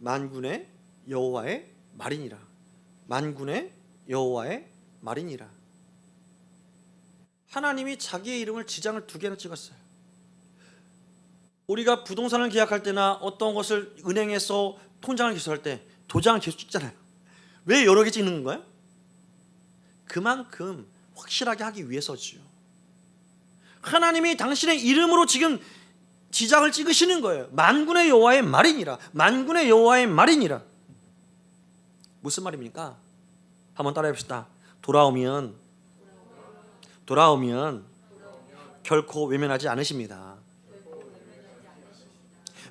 S2: 만군의 여호와의 말이니라, 만군의 여호와의 말이니라. 하나님이 자기의 이름을 지장을 2개나 찍었어요. 우리가 부동산을 계약할 때나 어떤 것을 은행에서 통장을 개설할 때 도장을 계속 찍잖아요. 왜 여러 개 찍는 거예요? 그만큼 확실하게 하기 위해서지요. 하나님이 당신의 이름으로 지금 지장을 찍으시는 거예요. 만군의 여호와의 말이니라, 만군의 여호와의 말이니라. 무슨 말입니까? 한번 따라해 봅시다. 돌아오면 결코 외면하지 않으십니다.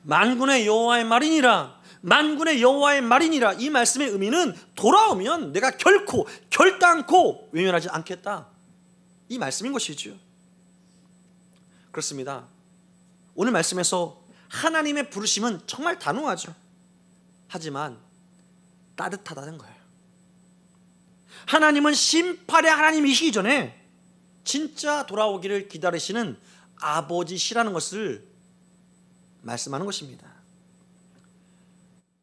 S2: 만군의 여호와의 말이니라, 만군의 여호와의 말이니라. 이 말씀의 의미는 돌아오면 내가 결단코 외면하지 않겠다, 이 말씀인 것이죠. 그렇습니다. 오늘 말씀에서 하나님의 부르심은 정말 단호하죠. 하지만 따뜻하다는 거예요. 하나님은 심판의 하나님이시기 전에 진짜 돌아오기를 기다리시는 아버지시라는 것을 말씀하는 것입니다.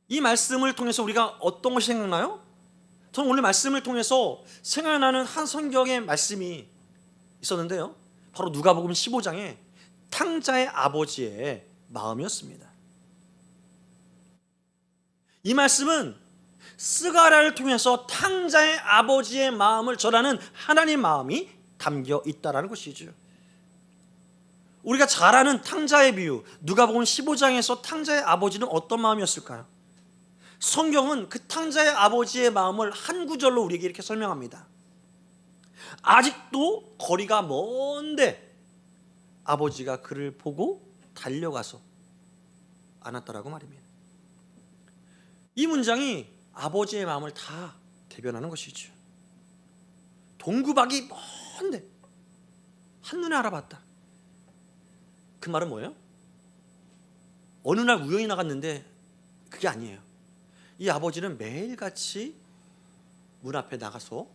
S2: 이 말씀을 통해서 우리가 어떤 것이 생각나요? 저는 오늘 말씀을 통해서 생각나는 한 성경의 말씀이 있었는데요, 바로 누가복음 15장에 탕자의 아버지의 마음이었습니다. 이 말씀은 스가랴를 통해서 탕자의 아버지의 마음을 전하는 하나님의 마음이 담겨 있다라는 것이죠. 우리가 잘 아는 탕자의 비유, 누가복음 15장에서 탕자의 아버지는 어떤 마음이었을까요? 성경은 그 탕자의 아버지의 마음을 한 구절로 우리에게 이렇게 설명합니다. 아직도 거리가 먼데 아버지가 그를 보고 달려가서 안았다라고 말입니다. 이 문장이 아버지의 마음을 다 대변하는 것이죠. 동구박이 먼데 한눈에 알아봤다. 그 말은 뭐예요? 어느 날 우연히 나갔는데 그게 아니에요. 이 아버지는 매일같이 문 앞에 나가서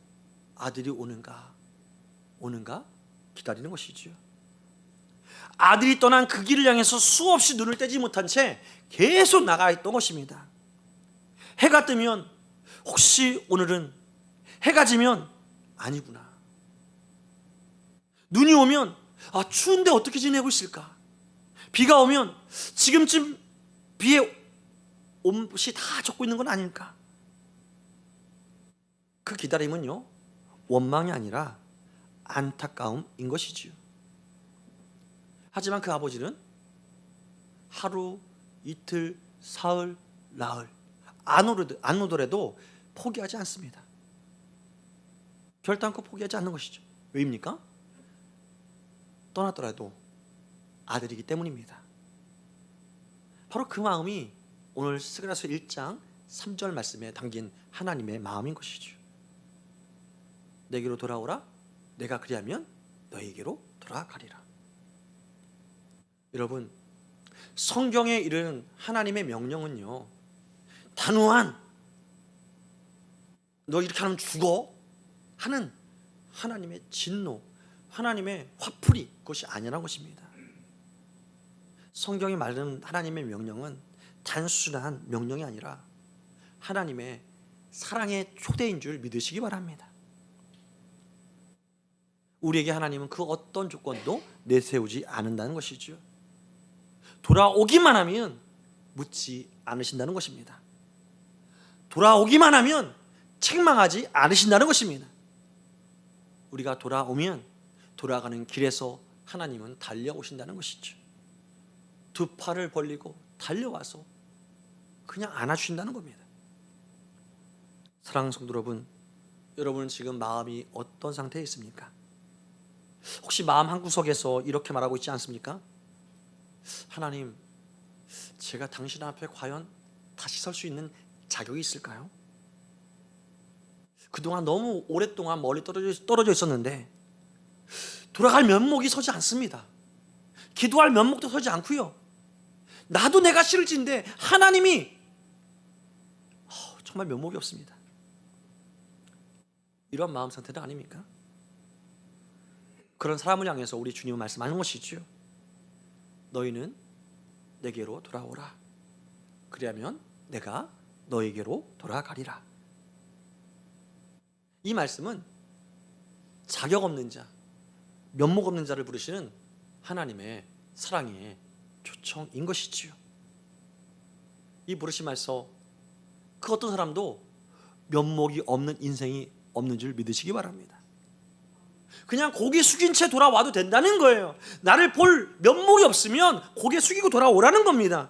S2: 아들이 오는가 기다리는 것이죠. 아들이 떠난 그 길을 향해서 수없이 눈을 떼지 못한 채 계속 나가 있던 것입니다. 해가 뜨면 혹시 오늘은, 해가 지면 아니구나, 눈이 오면 추운데 어떻게 지내고 있을까, 비가 오면 지금쯤 비에 옷이 다 젖고 있는 건 아닐까. 그 기다림은요, 원망이 아니라 안타까움인 것이지요. 하지만 그 아버지는 하루, 이틀, 사흘, 나흘 안 오더라도 포기하지 않습니다. 결단코 포기하지 않는 것이죠. 왜입니까? 떠났더라도 아들이기 때문입니다. 바로 그 마음이 오늘 스가랴서 1장 3절 말씀에 담긴 하나님의 마음인 것이죠. 내게로 돌아오라, 내가 그리하면 너희에게로 돌아가리라. 여러분, 성경에 이르는 하나님의 명령은요, 단호한 너 이렇게 하면 죽어 하는 하나님의 진노, 하나님의 화풀이, 그것이 아니라는 것입니다. 성경이 말하는 하나님의 명령은 단순한 명령이 아니라 하나님의 사랑의 초대인 줄 믿으시기 바랍니다. 우리에게 하나님은 그 어떤 조건도 내세우지 않는다는 것이죠. 돌아오기만 하면 묻지 않으신다는 것입니다. 돌아오기만 하면 책망하지 않으신다는 것입니다. 우리가 돌아오면 돌아가는 길에서 하나님은 달려오신다는 것이죠. 두 팔을 벌리고 달려와서 그냥 안아주신다는 겁니다. 사랑하는 성도 여러분, 여러분은 지금 마음이 어떤 상태에 있습니까? 혹시 마음 한구석에서 이렇게 말하고 있지 않습니까? 하나님, 제가 당신 앞에 과연 다시 설 수 있는 자격이 있을까요? 그동안 너무 오랫동안 멀리 떨어져 있었는데 돌아갈 면목이 서지 않습니다. 기도할 면목도 서지 않고요. 나도 내가 싫을진데 하나님이 정말 면목이 없습니다. 이런 마음 상태는 아닙니까? 그런 사람을 향해서 우리 주님은 말씀하는 것이죠. 너희는 내게로 돌아오라. 그리하면 내가 너에게로 돌아가리라. 이 말씀은 자격 없는 자, 면목 없는 자를 부르시는 하나님의 사랑의 초청인 것이지요. 이 부르심에서 그 어떤 사람도 면목이 없는 인생이 없는 줄 믿으시기 바랍니다. 그냥 고개 숙인 채 돌아와도 된다는 거예요. 나를 볼 면목이 없으면 고개 숙이고 돌아오라는 겁니다.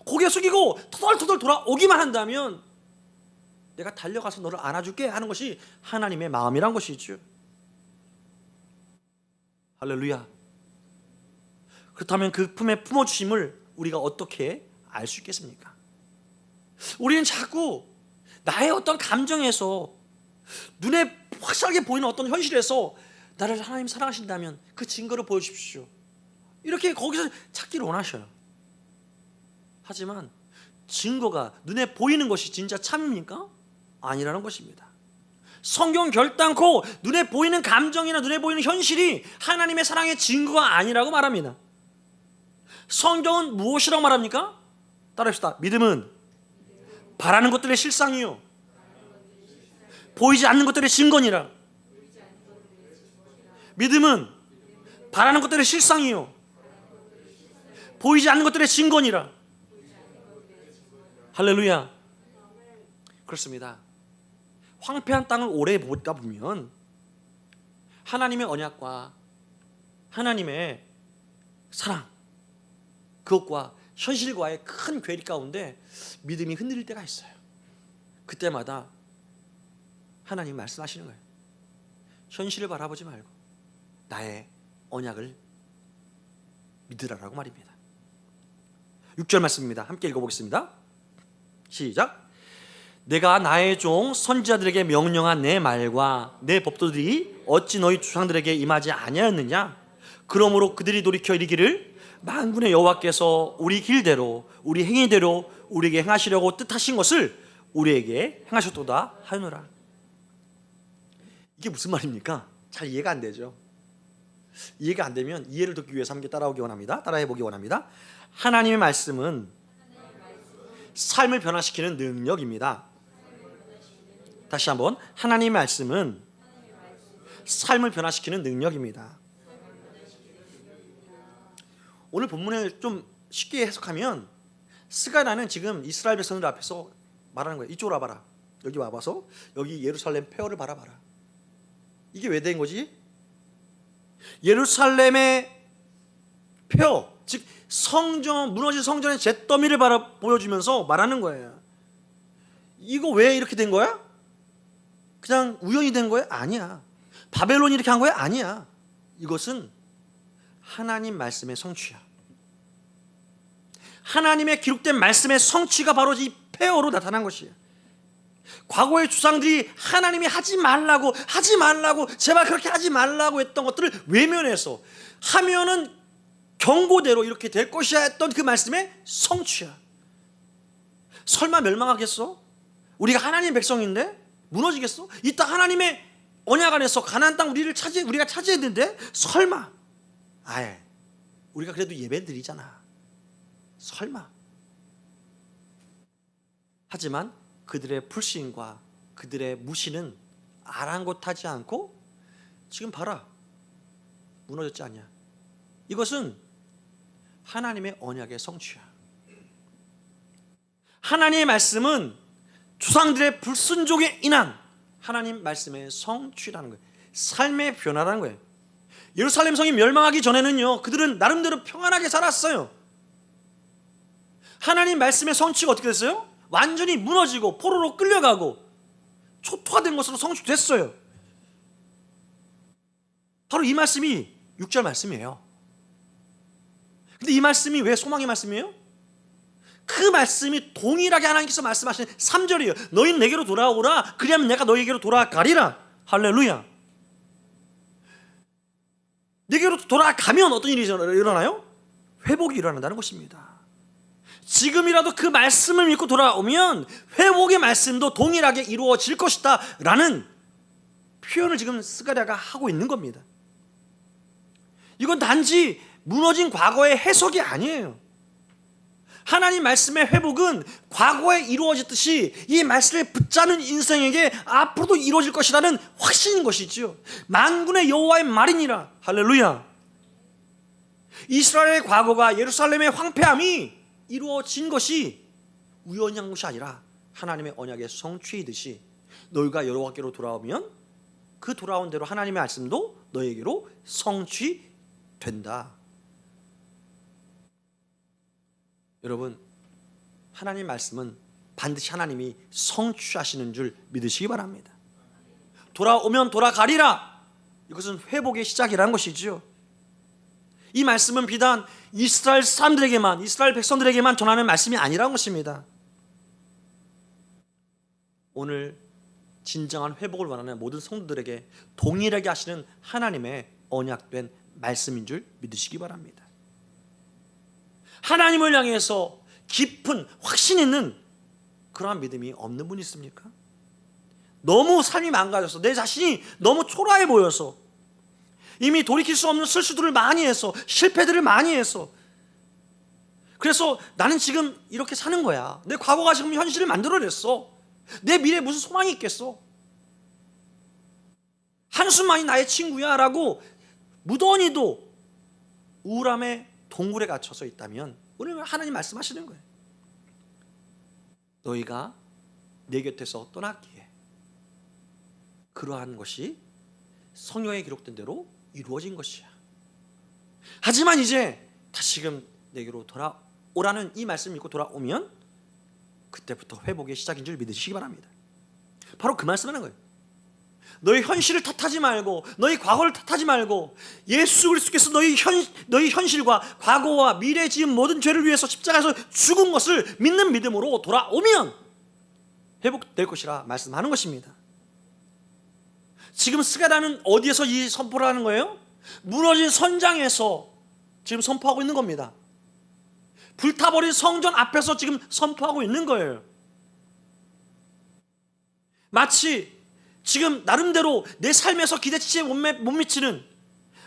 S2: 고개 숙이고 터덜터덜 돌아오기만 한다면 내가 달려가서 너를 안아줄게 하는 것이 하나님의 마음이란 것이죠. 할렐루야. 그렇다면 그 품에 품어주심을 우리가 어떻게 알 수 있겠습니까? 우리는 자꾸 나의 어떤 감정에서, 눈에 확실하게 보이는 어떤 현실에서 나를 하나님 사랑하신다면 그 증거를 보여주십시오, 이렇게 거기서 찾기를 원하셔요. 하지만 증거가 눈에 보이는 것이 진짜 참입니까? 아니라는 것입니다. 성경 결단코 눈에 보이는 감정이나 눈에 보이는 현실이 하나님의 사랑의 증거가 아니라고 말합니다. 성경은 무엇이라고 말합니까? 따라합시다. 믿음은 바라는 것들의 실상이요, 보이지 않는 것들의 증거니라. 믿음은 바라는 것들의 실상이요, 보이지 않는 것들의 증거니라. 할렐루야. 그렇습니다. 황폐한 땅을 오래 보다 보면 하나님의 언약과 하나님의 사랑, 그것과 현실과의 큰 괴리 가운데 믿음이 흔들릴 때가 있어요. 그때마다 하나님 말씀하시는 거예요. 현실을 바라보지 말고 나의 언약을 믿으라라고 말입니다. 6절 말씀입니다. 함께 읽어보겠습니다. 시작. 내가 나의 종 선지자들에게 명령한 내 말과 내 법도들이 어찌 너희 조상들에게 임하지 아니하였느냐? 그러므로 그들이 돌이켜 이르기를 만군의 여호와께서 우리 길대로 우리 행위대로 우리에게 행하시려고 뜻하신 것을 우리에게 행하셨도다 하였노라. 이게 무슨 말입니까? 잘 이해가 안 되죠. 이해가 안 되면 이해를 돕기 위해서 함께 따라오기 원합니다. 따라해 보기 원합니다. 하나님의 말씀은 삶을 변화시키는 능력입니다. 다시 한번, 하나님의 말씀은 삶을 변화시키는 능력입니다. 오늘 본문을 좀 쉽게 해석하면 스가랴는 지금 이스라엘 백성들 앞에서 말하는 거예요. 이쪽으로 와봐라. 여기 와봐서 여기 예루살렘 폐허를 바라봐라. 이게 왜 된 거지? 예루살렘의 폐허, 즉 성전, 무너진 성전의 잿더미를 보여주면서 말하는 거예요. 이거 왜 이렇게 된 거야? 그냥 우연히 된 거야? 아니야. 바벨론이 이렇게 한 거야? 아니야. 이것은 하나님 말씀의 성취야. 하나님의 기록된 말씀의 성취가 바로 이 폐허로 나타난 것이에요. 과거의 주상들이 하나님이 하지 말라고 제발 그렇게 하지 말라고 했던 것들을 외면해서 하면은 경고대로 이렇게 될 것이야 했던 그 말씀의 성취야. 설마 멸망하겠어? 우리가 하나님의 백성인데 무너지겠어? 이따 하나님의 언약 안에서 가나안 땅 우리가 차지해야 되는데 설마? 아예 우리가 그래도 예배 드리잖아. 설마. 하지만 그들의 불신과 그들의 무시는 아랑곳하지 않고 지금 봐라, 무너졌지 않냐. 이것은 하나님의 언약의 성취야. 하나님의 말씀은 조상들의 불순종에 인한 하나님 말씀의 성취라는 거예요. 삶의 변화라는 거예요. 예루살렘 성이 멸망하기 전에는요, 그들은 나름대로 평안하게 살았어요. 하나님 말씀의 성취가 어떻게 됐어요? 완전히 무너지고 포로로 끌려가고 초토화된 것으로 성취됐어요. 바로 이 말씀이 6절 말씀이에요. 근데 이 말씀이 왜 소망의 말씀이에요? 그 말씀이 동일하게 하나님께서 말씀하시는 3절이에요. 너희는 내게로 돌아오라. 그리하면 내가 너희에게로 돌아가리라. 할렐루야. 내게로 돌아가면 어떤 일이 일어나요? 회복이 일어난다는 것입니다. 지금이라도 그 말씀을 믿고 돌아오면 회복의 말씀도 동일하게 이루어질 것이다 라는 표현을 지금 스가랴가 하고 있는 겁니다. 이건 단지 무너진 과거의 해석이 아니에요. 하나님 말씀의 회복은 과거에 이루어졌듯이 이 말씀을 붙잡는 인생에게 앞으로도 이루어질 것이라는 확신인 것이지요. 만군의 여호와의 말이니라. 할렐루야. 이스라엘의 과거가 예루살렘의 황폐함이 이루어진 것이 우연히 한 것이 아니라 하나님의 언약의 성취이듯이 너희가 여호와께로 돌아오면 그 돌아온 대로 하나님의 말씀도 너희에게로 성취된다. 여러분, 하나님 말씀은 반드시 하나님이 성취하시는 줄 믿으시기 바랍니다. 돌아오면 돌아가리라. 이것은 회복의 시작이라는 것이지요. 이 말씀은 비단 이스라엘 사람들에게만, 이스라엘 백성들에게만 전하는 말씀이 아니라는 것입니다. 오늘 진정한 회복을 원하는 모든 성도들에게 동일하게 하시는 하나님의 언약된 말씀인 줄 믿으시기 바랍니다. 하나님을 향해서 깊은 확신 있는 그러한 믿음이 없는 분이 있습니까? 너무 삶이 망가져서 내 자신이 너무 초라해 보여서 이미 돌이킬 수 없는 실수들을 많이 해서 실패들을 많이 해서 그래서 나는 지금 이렇게 사는 거야. 내 과거가 지금 현실을 만들어냈어. 내 미래에 무슨 소망이 있겠어? 한숨만이 나의 친구야 라고 무던히도 우울함의 동굴에 갇혀서 있다면 오늘 하나님 말씀하시는 거예요. 너희가 내 곁에서 떠났기에 그러한 것이 성경에 기록된 대로 이루어진 것이야. 하지만 이제 다시금 내게로 돌아오라는 이 말씀을 믿고 돌아오면 그때부터 회복의 시작인 줄 믿으시기 바랍니다. 바로 그 말씀하는 거예요. 너희 현실을 탓하지 말고, 너희 과거를 탓하지 말고, 예수 그리스도께서 너희 현실과 과거와 미래에 지은 모든 죄를 위해서 십자가에서 죽은 것을 믿는 믿음으로 돌아오면 회복될 것이라 말씀하는 것입니다. 지금 스가랴는 어디에서 이 선포를 하는 거예요? 무너진 선장에서 지금 선포하고 있는 겁니다. 불타버린 성전 앞에서 지금 선포하고 있는 거예요. 마치 지금 나름대로 내 삶에서 기대치에 못 미치는,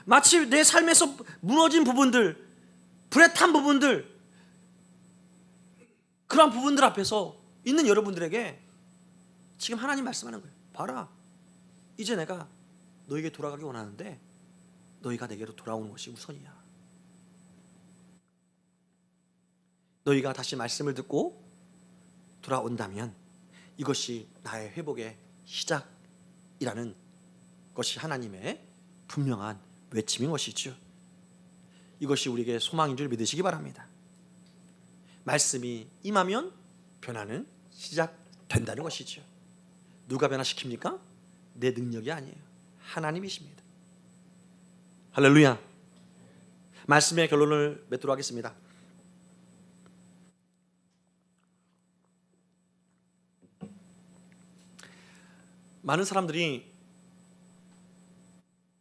S2: 마치 내 삶에서 무너진 부분들, 불에 탄 부분들, 그런 부분들 앞에서 있는 여러분들에게 지금 하나님 말씀하는 거예요. 봐라, 이제 내가 너에게 돌아가기 원하는데 너희가 내게로 돌아오는 것이 우선이야. 너희가 다시 말씀을 듣고 돌아온다면 이것이 나의 회복의 시작이라는 것이 하나님의 분명한 외침인 것이죠. 이것이 우리에게 소망인 줄 믿으시기 바랍니다. 말씀이 임하면 변화는 시작된다는 것이죠. 누가 변화시킵니까? 내 능력이 아니에요. 하나님이십니다. 할렐루야. 말씀의 결론을 맺도록 하겠습니다. 많은 사람들이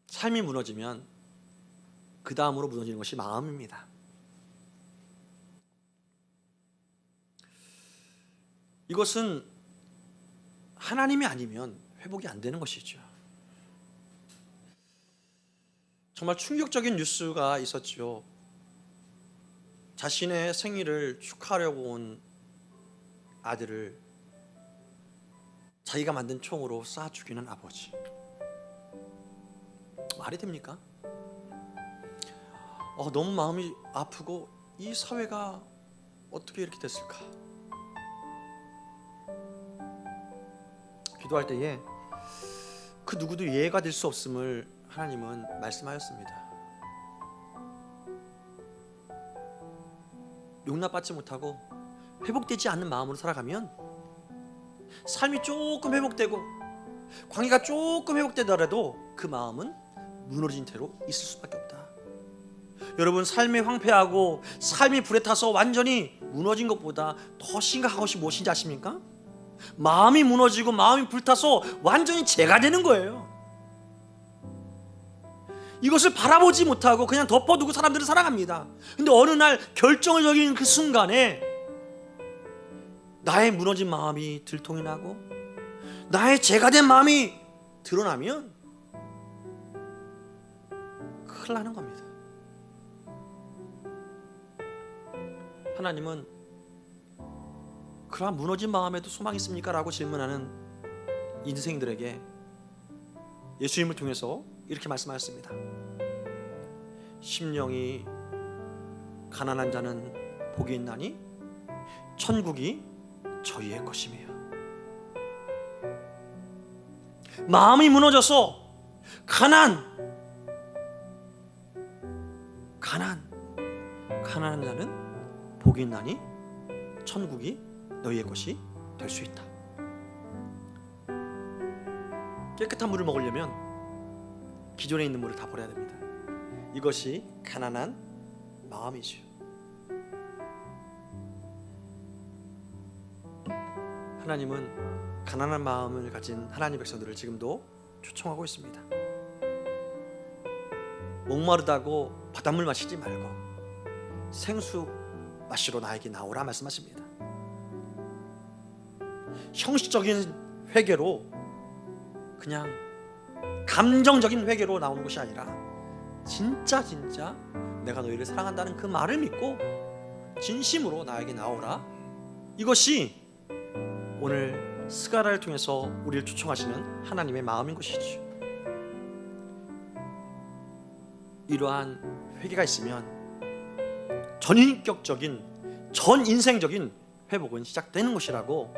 S2: 삶이 무너지면 그 다음으로 무너지는 것이 마음입니다. 이것은 하나님이 아니면 회복이 안 되는 것이죠. 정말 충격적인 뉴스가 있었죠. 자신의 생일을 축하하려고 온 아들을 자기가 만든 총으로 쏴 죽이는 아버지. 말이 됩니까? 너무 마음이 아프고 이 사회가 어떻게 이렇게 됐을까? 기도할 때에 그 누구도 이해가 될 수 없음을 하나님은 말씀하였습니다. 용납받지 못하고 회복되지 않는 마음으로 살아가면 삶이 조금 회복되고 관계가 조금 회복되더라도 그 마음은 무너진 채로 있을 수밖에 없다. 여러분, 삶이 황폐하고 삶이 불에 타서 완전히 무너진 것보다 더 심각한 것이 무엇인지 아십니까? 마음이 무너지고 마음이 불타서 완전히 죄가 되는 거예요. 이것을 바라보지 못하고 그냥 덮어두고 사람들은 살아갑니다. 근데 어느 날 결정적인 그 순간에 나의 무너진 마음이 들통이 나고 나의 죄가 된 마음이 드러나면 큰일 나는 겁니다. 하나님은 그러한 무너진 마음에도 소망이 있습니까? 라고 질문하는 인생들에게 예수님을 통해서 이렇게 말씀하셨습니다. 심령이 가난한 자는 복이 있나니 천국이 저희의 것이며. 마음이 무너져서 가난한 자는 복이 있나니 천국이 너희의 것이 될 수 있다. 깨끗한 물을 먹으려면 기존에 있는 물을 다 버려야 됩니다. 이것이 가난한 마음이죠. 하나님은 가난한 마음을 가진 하나님의 백성들을 지금도 초청하고 있습니다. 목마르다고 바닷물 마시지 말고 생수 마시러 나에게 나오라 말씀하십니다. 형식적인 회개로, 그냥 감정적인 회개로 나오는 것이 아니라 진짜 내가 너희를 사랑한다는 그 말을 믿고 진심으로 나에게 나오라. 이것이 오늘 스가랴를 통해서 우리를 초청하시는 하나님의 마음인 것이죠. 이러한 회개가 있으면 전인격적인, 전인생적인 회복은 시작되는 것이라고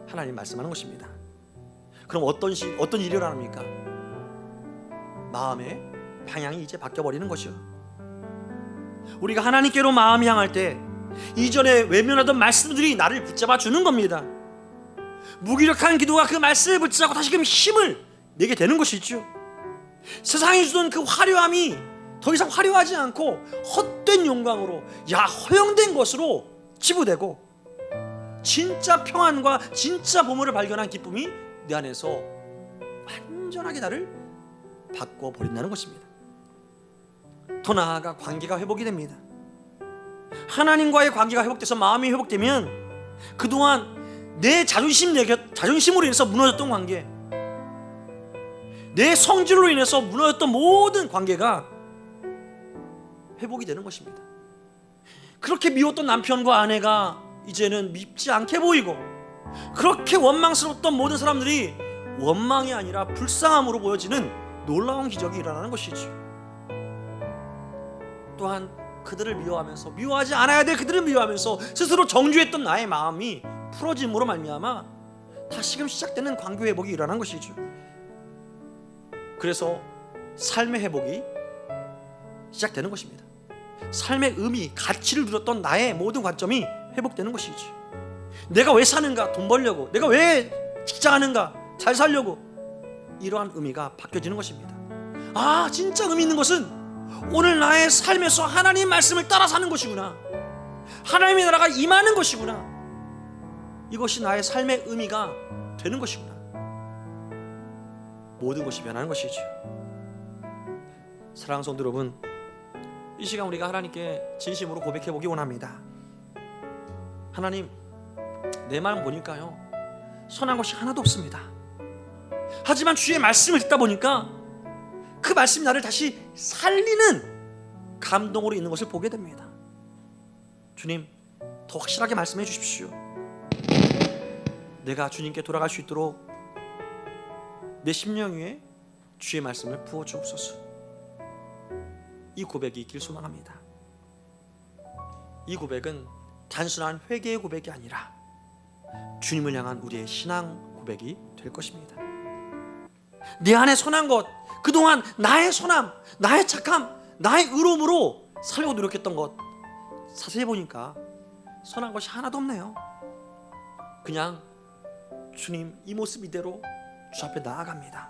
S2: 하나님 말씀하는 것입니다. 그럼 어떤 일이 일어납니까? 마음의 방향이 이제 바뀌어버리는 것이요. 우리가 하나님께로 마음이 향할 때 이전에 외면하던 말씀들이 나를 붙잡아 주는 겁니다. 무기력한 기도가 그 말씀을 붙잡고 다시금 힘을 내게 되는 것이죠. 세상이 주던 그 화려함이 더 이상 화려하지 않고 헛된 영광으로, 허영된 것으로 치부되고 진짜 평안과 진짜 보물을 발견한 기쁨이 내 안에서 완전하게 나를 바꿔버린다는 것입니다. 더 나아가 관계가 회복이 됩니다. 하나님과의 관계가 회복돼서 마음이 회복되면 그동안 내 자존심으로 인해서 무너졌던 관계, 내 성질로 인해서 무너졌던 모든 관계가 회복이 되는 것입니다. 그렇게 미웠던 남편과 아내가 이제는 밉지 않게 보이고, 그렇게 원망스러웠던 모든 사람들이 원망이 아니라 불쌍함으로 보여지는 놀라운 기적이 일어나는 것이죠. 또한 그들을 미워하면서, 미워하지 않아야 될 그들을 미워하면서 스스로 정죄했던 나의 마음이 풀어짐으로 말미암아 다시금 시작되는 관계 회복이 일어난 것이죠. 그래서 삶의 회복이 시작되는 것입니다. 삶의 의미, 가치를 누렸던 나의 모든 관점이 회복되는 것이죠. 내가 왜 사는가? 돈 벌려고. 내가 왜 직장하는가? 잘 살려고. 이러한 의미가 바뀌어지는 것입니다. 아, 진짜 의미 있는 것은 오늘 나의 삶에서 하나님 말씀을 따라 사는 것이구나. 하나님의 나라가 임하는 것이구나. 이것이 나의 삶의 의미가 되는 것이구나. 모든 것이 변하는 것이죠. 사랑하는 성도 여러분, 이 시간 우리가 하나님께 진심으로 고백해 보기 원합니다. 하나님, 내 마음 보니까요, 선한 것이 하나도 없습니다. 하지만 주의 말씀을 듣다 보니까 그 말씀이 나를 다시 살리는 감동으로 있는 것을 보게 됩니다. 주님, 더 확실하게 말씀해 주십시오. 내가 주님께 돌아갈 수 있도록 내 심령 위에 주의 말씀을 부어 주옵소서. 이 고백이 있길 소망합니다. 이 고백은 단순한 회개의 고백이 아니라 주님을 향한 우리의 신앙 고백이 될 것입니다. 내 안에 선한 것, 그동안 나의 선함, 나의 착함, 나의 의로움으로 살려고 노력했던 것, 자세히 보니까 선한 것이 하나도 없네요. 그냥 주님, 이 모습 이대로 주 앞에 나아갑니다.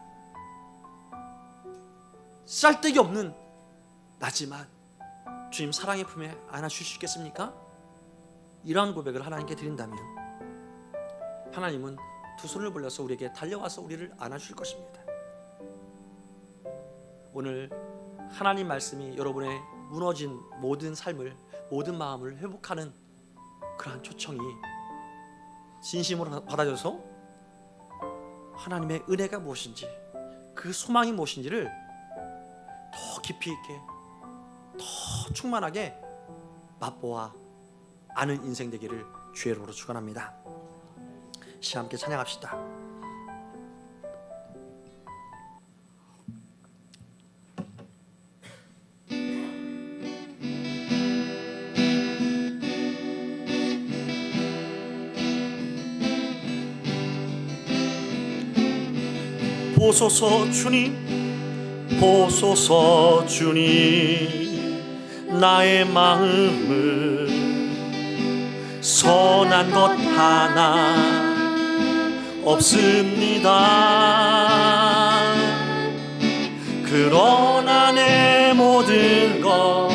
S2: 쌀데기 없는 나지만 주님 사랑의 품에 안아주실 수 있겠습니까? 이러한 고백을 하나님께 드린다면 하나님은 두 손을 벌려서 우리에게 달려와서 우리를 안아주실 것입니다. 오늘 하나님 말씀이 여러분의 무너진 모든 삶을, 모든 마음을 회복하는 그러한 초청이 진심으로 받아줘서 하나님의 은혜가 무엇인지, 그 소망이 무엇인지를 더 깊이 있게, 더 충만하게 맛보아 아는 인생 되기를 주의 이름으로 축원합니다. 시간 함께 찬양합시다. 보소서 주님, 보소서 주님, 나의 마음을 선한 것 하나 없습니다. 그러나 내 모든 것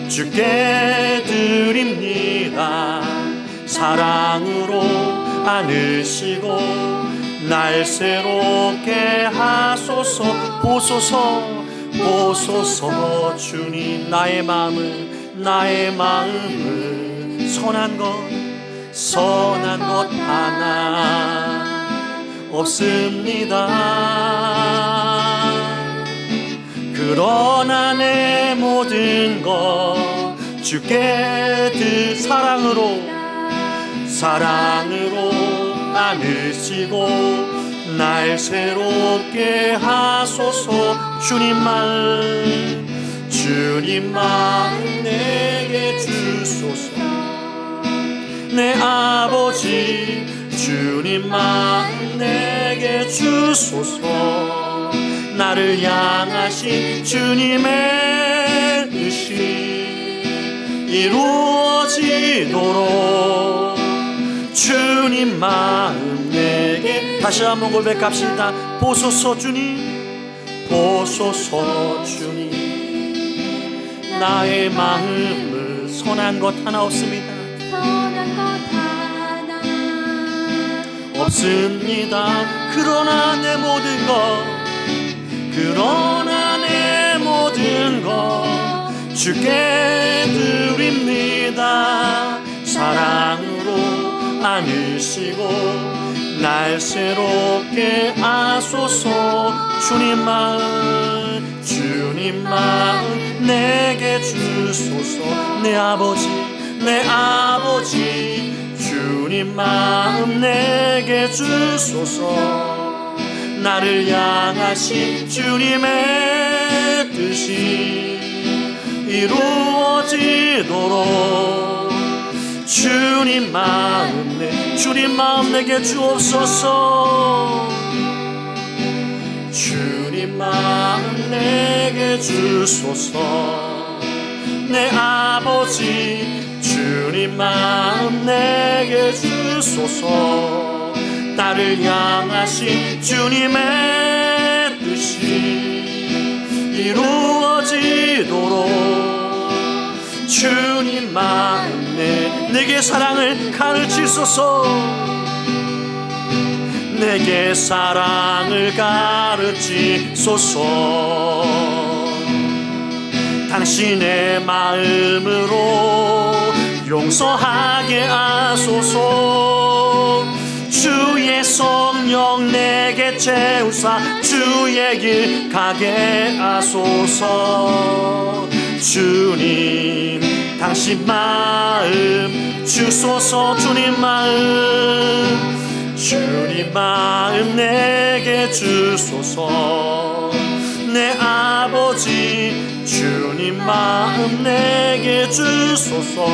S2: 주께 드립니다. 사랑으로 안으시고 날 새롭게 하소서. 보소서, 보소서 주님, 나의 마음을 선한 것 하나 없습니다. 그러나 내 모든 것 주께 사랑으로 안으시고 날 새롭게 하소서. 주님 마음 내게 주소서. 내 아버지, 주님 마음 내게 주소서. 나를 향하신 주님의 뜻이 이루어지도록 주님 마음 내게. 다시 한번 고백합시다. 보소서 주님, 보소서 주님, 나의 마음을 선한 것 하나 없습니다. 없습니다. 그러나 내 모든 것 주께 드립니다. 사랑으로 안으시고 날 새롭게 하소서. 주님 마음 내게 내게 주소서. 내 아버지 내 아버지 주님 마음 내게 주소서. 나를 향하신 주님의 뜻이 이루어지도록 주님 마음 내게 주옵소서. 주님 마음 내게 주소서. 내 아버지 주님 마음 내게 주소서. 나를 향하신 주님의 뜻이 이루어지도록 주님 마음 내게 사랑을 가르치소서. 내게 사랑을 가르치소서. 당신의 마음으로 용서하게 하소서. 주의 성령 내게 채우사 주의 길 가게 하소서. 주님 당신 마음 주소서. 주님 마음 내게 주소서. 내 아버지 주님 마음 내게 주소서.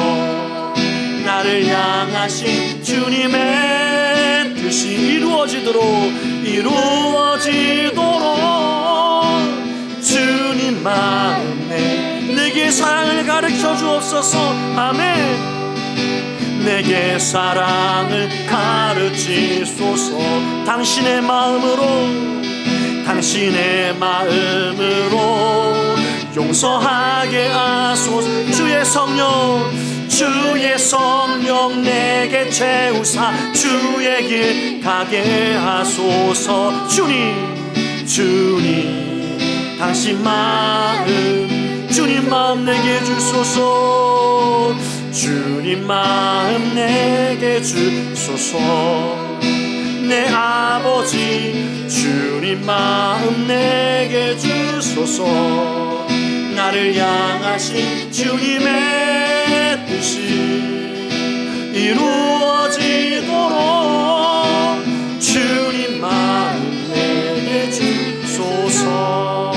S2: 나를 향하신 주님의 뜻이 이루어지도록 주님 마음 내게 사랑을 가르쳐 주옵소서. 아멘. 내게 사랑을 가르치소서. 당신의 마음으로 용서하게 하소서. 주의 성령 내게 채우사 주의 길 가게 하소서. 주님 당신 마음 주님 마음 내게 주소서. 주님 마음 내게 주소서. 내 아버지 주님 마음 내게 주소서. 나를 향하신 주님의 뜻이 이루어지도록 주님 마음 내게 주소서.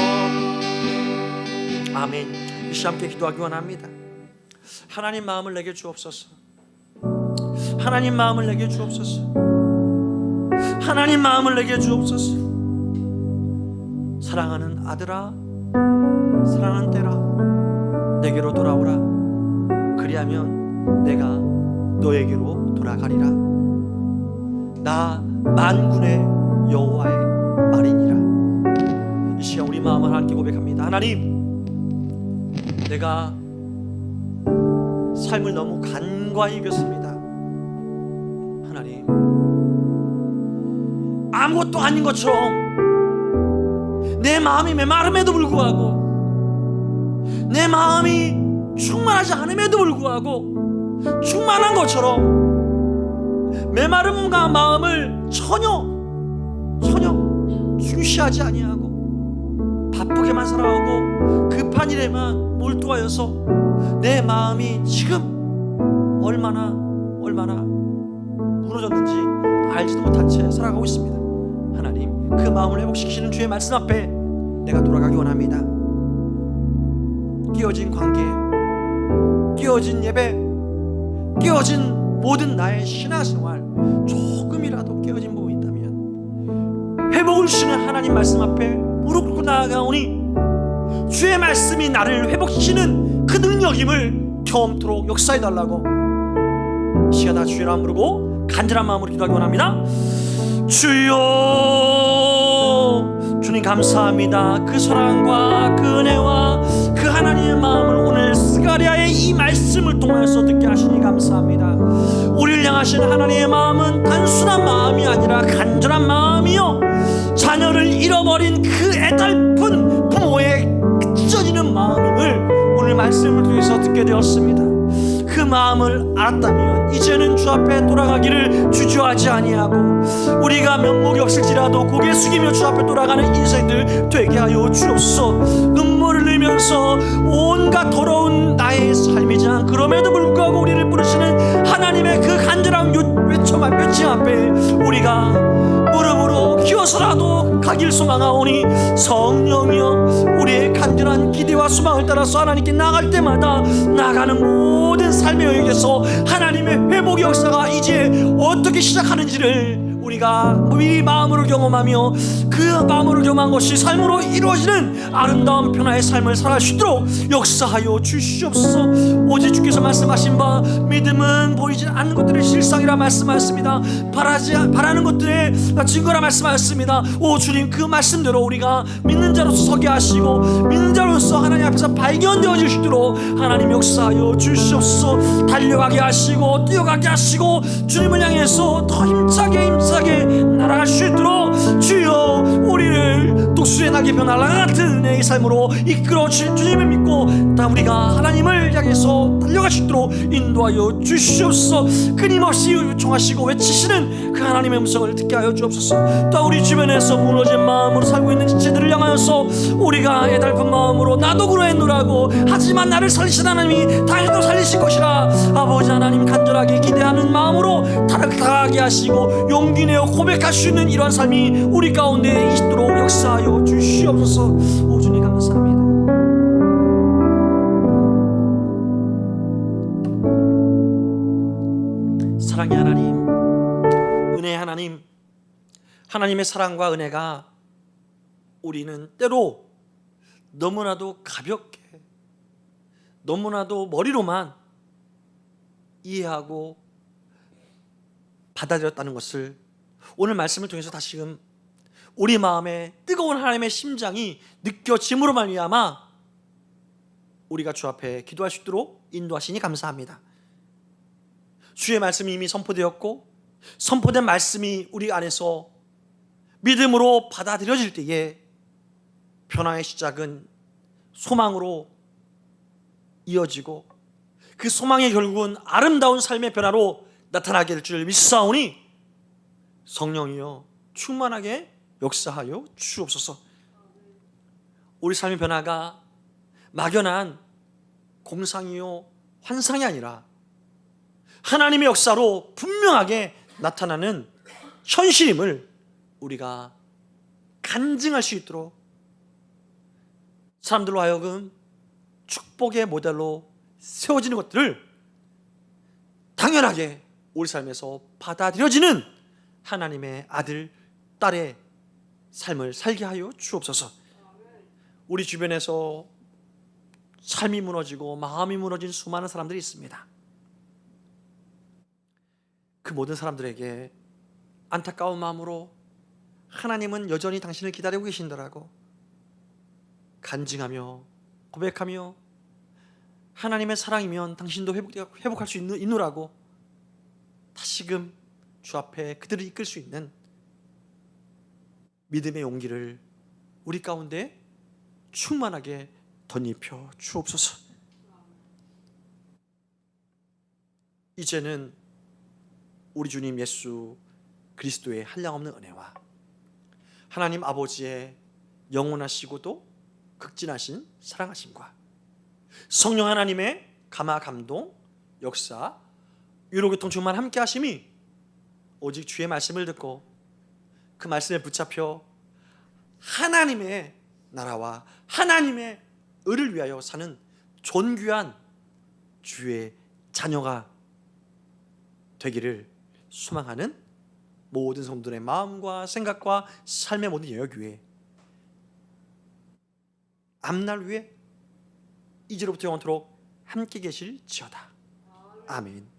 S2: 아멘. 이 시간 함께 기도하기 원합니다. 하나님 마음을 내게 주옵소서. 하나님 마음을 내게 주옵소서. 하나님 마음을 내게 주옵소서. 사랑하는 아들아, 사랑하는 딸아, 내게로 돌아오라. 그리하면 내가 너에게로 돌아가리라. 나 만군의 여호와의 말이니라. 이 시간 우리 마음을 함께 고백합니다. 하나님, 내가 삶을 너무 간과히 이겼습니다. 하나님, 아무것도 아닌 것처럼 내 마음이 메마름에도 불구하고, 내 마음이 충만하지 않음에도 불구하고 충만한 것처럼 메마름과 마음을 전혀 중시하지 아니하고 바쁘게만 살아가고 급한 일에만 몰두하여서 내 마음이 지금 얼마나 무너졌는지 알지도 못한 채 살아가고 있습니다. 하나님, 그 마음을 회복시키시는 주의 말씀 앞에 내가 돌아가기 원합니다. 깨어진 관계, 깨어진 예배, 깨어진 모든 나의 신앙생활, 조금이라도 깨어진 부분이 있다면 회복을 주시는 하나님 말씀 앞에 무릎 꿇고 나아가오니 주의 말씀이 나를 회복시키는 그 능력임을 경험토록 역사해달라고 시간 다 주의 이름 부르고 간절한 마음으로 기도하기 원합니다. 주여, 주님 감사합니다. 그 사랑과 그 은혜와 그 하나님의 마음을 오늘 스가랴의 이 말씀을 통해서 듣게 하시니 감사합니다. 우리를 향하신 하나님의 마음은 단순한 마음이 아니라 간절한 마음이요, 자녀를 잃어버린 그 애달픈 부모의 찢어지는 마음임을 오늘 말씀을 통해서 듣게 되었습니다. 그 마음을 알았다면 이제는 주 앞에 돌아가기를 주저하지 아니하고, 우리가 면목이 없을지라도 고개 숙이며 주 앞에 돌아가는 인생들 되게 하여 주옵소서. 눈물을 흘리면서 온갖 거룩과 더러운 나의 삶이지만 그럼에도 불구하고 우리를 부르시는 하나님의 그 간절한 외침 앞에 우리가 무릎으로 기어서라도 가길 소망하오니 성령이여 우리의 간절한 기대와 소망을 따라서 하나님께 나아갈 때마다 나아가는 모든 삶의 영역에서 하나님의 회복의 역사가 이제 어떻게 시작하는지를 우리가 미리 마음으로 경험하며 그 마음으로 경험한 것이 삶으로 이루어지는 아름다운 변화의 삶을 살아갈 수 있도록 역사하여 주시옵소서. 오직 주께서 말씀하신 바 믿음은 보이지 않는 것들의 실상이라 말씀하셨습니다. 바라는 것들의 증거라 말씀하셨습니다. 오 주님, 그 말씀대로 우리가 믿는 자로서 서게 하시고 믿는 자로서 하나님 앞에서 발견되어질 수 있도록 하나님 역사하여 주시옵소서. 달려가게 하시고 뛰어가게 하시고 주님을 향해서 더 힘차게 날아갈 수 있도록 주여 우리를 독수리의 날개 변화와 같은 내 삶으로 이끌어 주신 주님을 믿고 다 우리가 하나님을 향해서 달려갈 수 있도록 인도하여 주시옵소서. 끊임없이 요청하시고 외치시는 그 하나님의 음성을 듣게 하여 주옵소서. 또 우리 주변에서 무너진 마음으로 살고 있는 지체들을 향하여서 우리가 애달픈 마음으로 나도 그러했노라고 하지만 나를 살리신 하나님이 당신도 살리실 것이라 아버지 하나님 간절하게 기대하는 마음으로 다가가게 하시고 용기 내어 고백할 수 있는 이러한 삶이 우리 가운데 있도록 역사하여 주시옵소서. 오 주님 감사합니다. 사랑의 하나님, 은혜의 하나님, 하나님의 사랑과 은혜가 우리는 때로 너무나도 가볍게 너무나도 머리로만 이해하고 받아들였다는 것을 오늘 말씀을 통해서 다시금 우리 마음에 뜨거운 하나님의 심장이 느껴짐으로 말미암아 우리가 주 앞에 기도할 수 있도록 인도하시니 감사합니다. 주의 말씀이 이미 선포되었고 선포된 말씀이 우리 안에서 믿음으로 받아들여질 때에 변화의 시작은 소망으로 이어지고 그 소망의 결국은 아름다운 삶의 변화로 나타나게 될 줄 믿사오니 성령이여 충만하게 역사하여 주옵소서. 우리 삶의 변화가 막연한 공상이요 환상이 아니라 하나님의 역사로 분명하게 나타나는 현실임을 우리가 간증할 수 있도록 사람들로 하여금 축복의 모델로 세워지는 것들을 당연하게 우리 삶에서 받아들여지는 하나님의 아들, 딸의 삶을 살게 하여 주옵소서. 우리 주변에서 삶이 무너지고 마음이 무너진 수많은 사람들이 있습니다. 그 모든 사람들에게 안타까운 마음으로 하나님은 여전히 당신을 기다리고 계신다라고 간증하며 고백하며 하나님의 사랑이면 당신도 회복할 수 있노라고 다시금 주 앞에 그들을 이끌 수 있는 믿음의 용기를 우리 가운데 충만하게 덧입혀 주옵소서. 이제는 우리 주님 예수 그리스도의 한량없는 은혜와 하나님 아버지의 영원하시고도 극진하신 사랑하심과 성령 하나님의 감화 감동 역사 위로교통 충만 함께 하심이 오직 주의 말씀을 듣고 그 말씀에 붙잡혀 하나님의 나라와 하나님의 의를 위하여 사는 존귀한 주의 자녀가 되기를 소망하는 모든 성도들의 마음과 생각과 삶의 모든 영역 위에 앞날 위에 이제로부터 영원토록 함께 계실지어다. 아멘.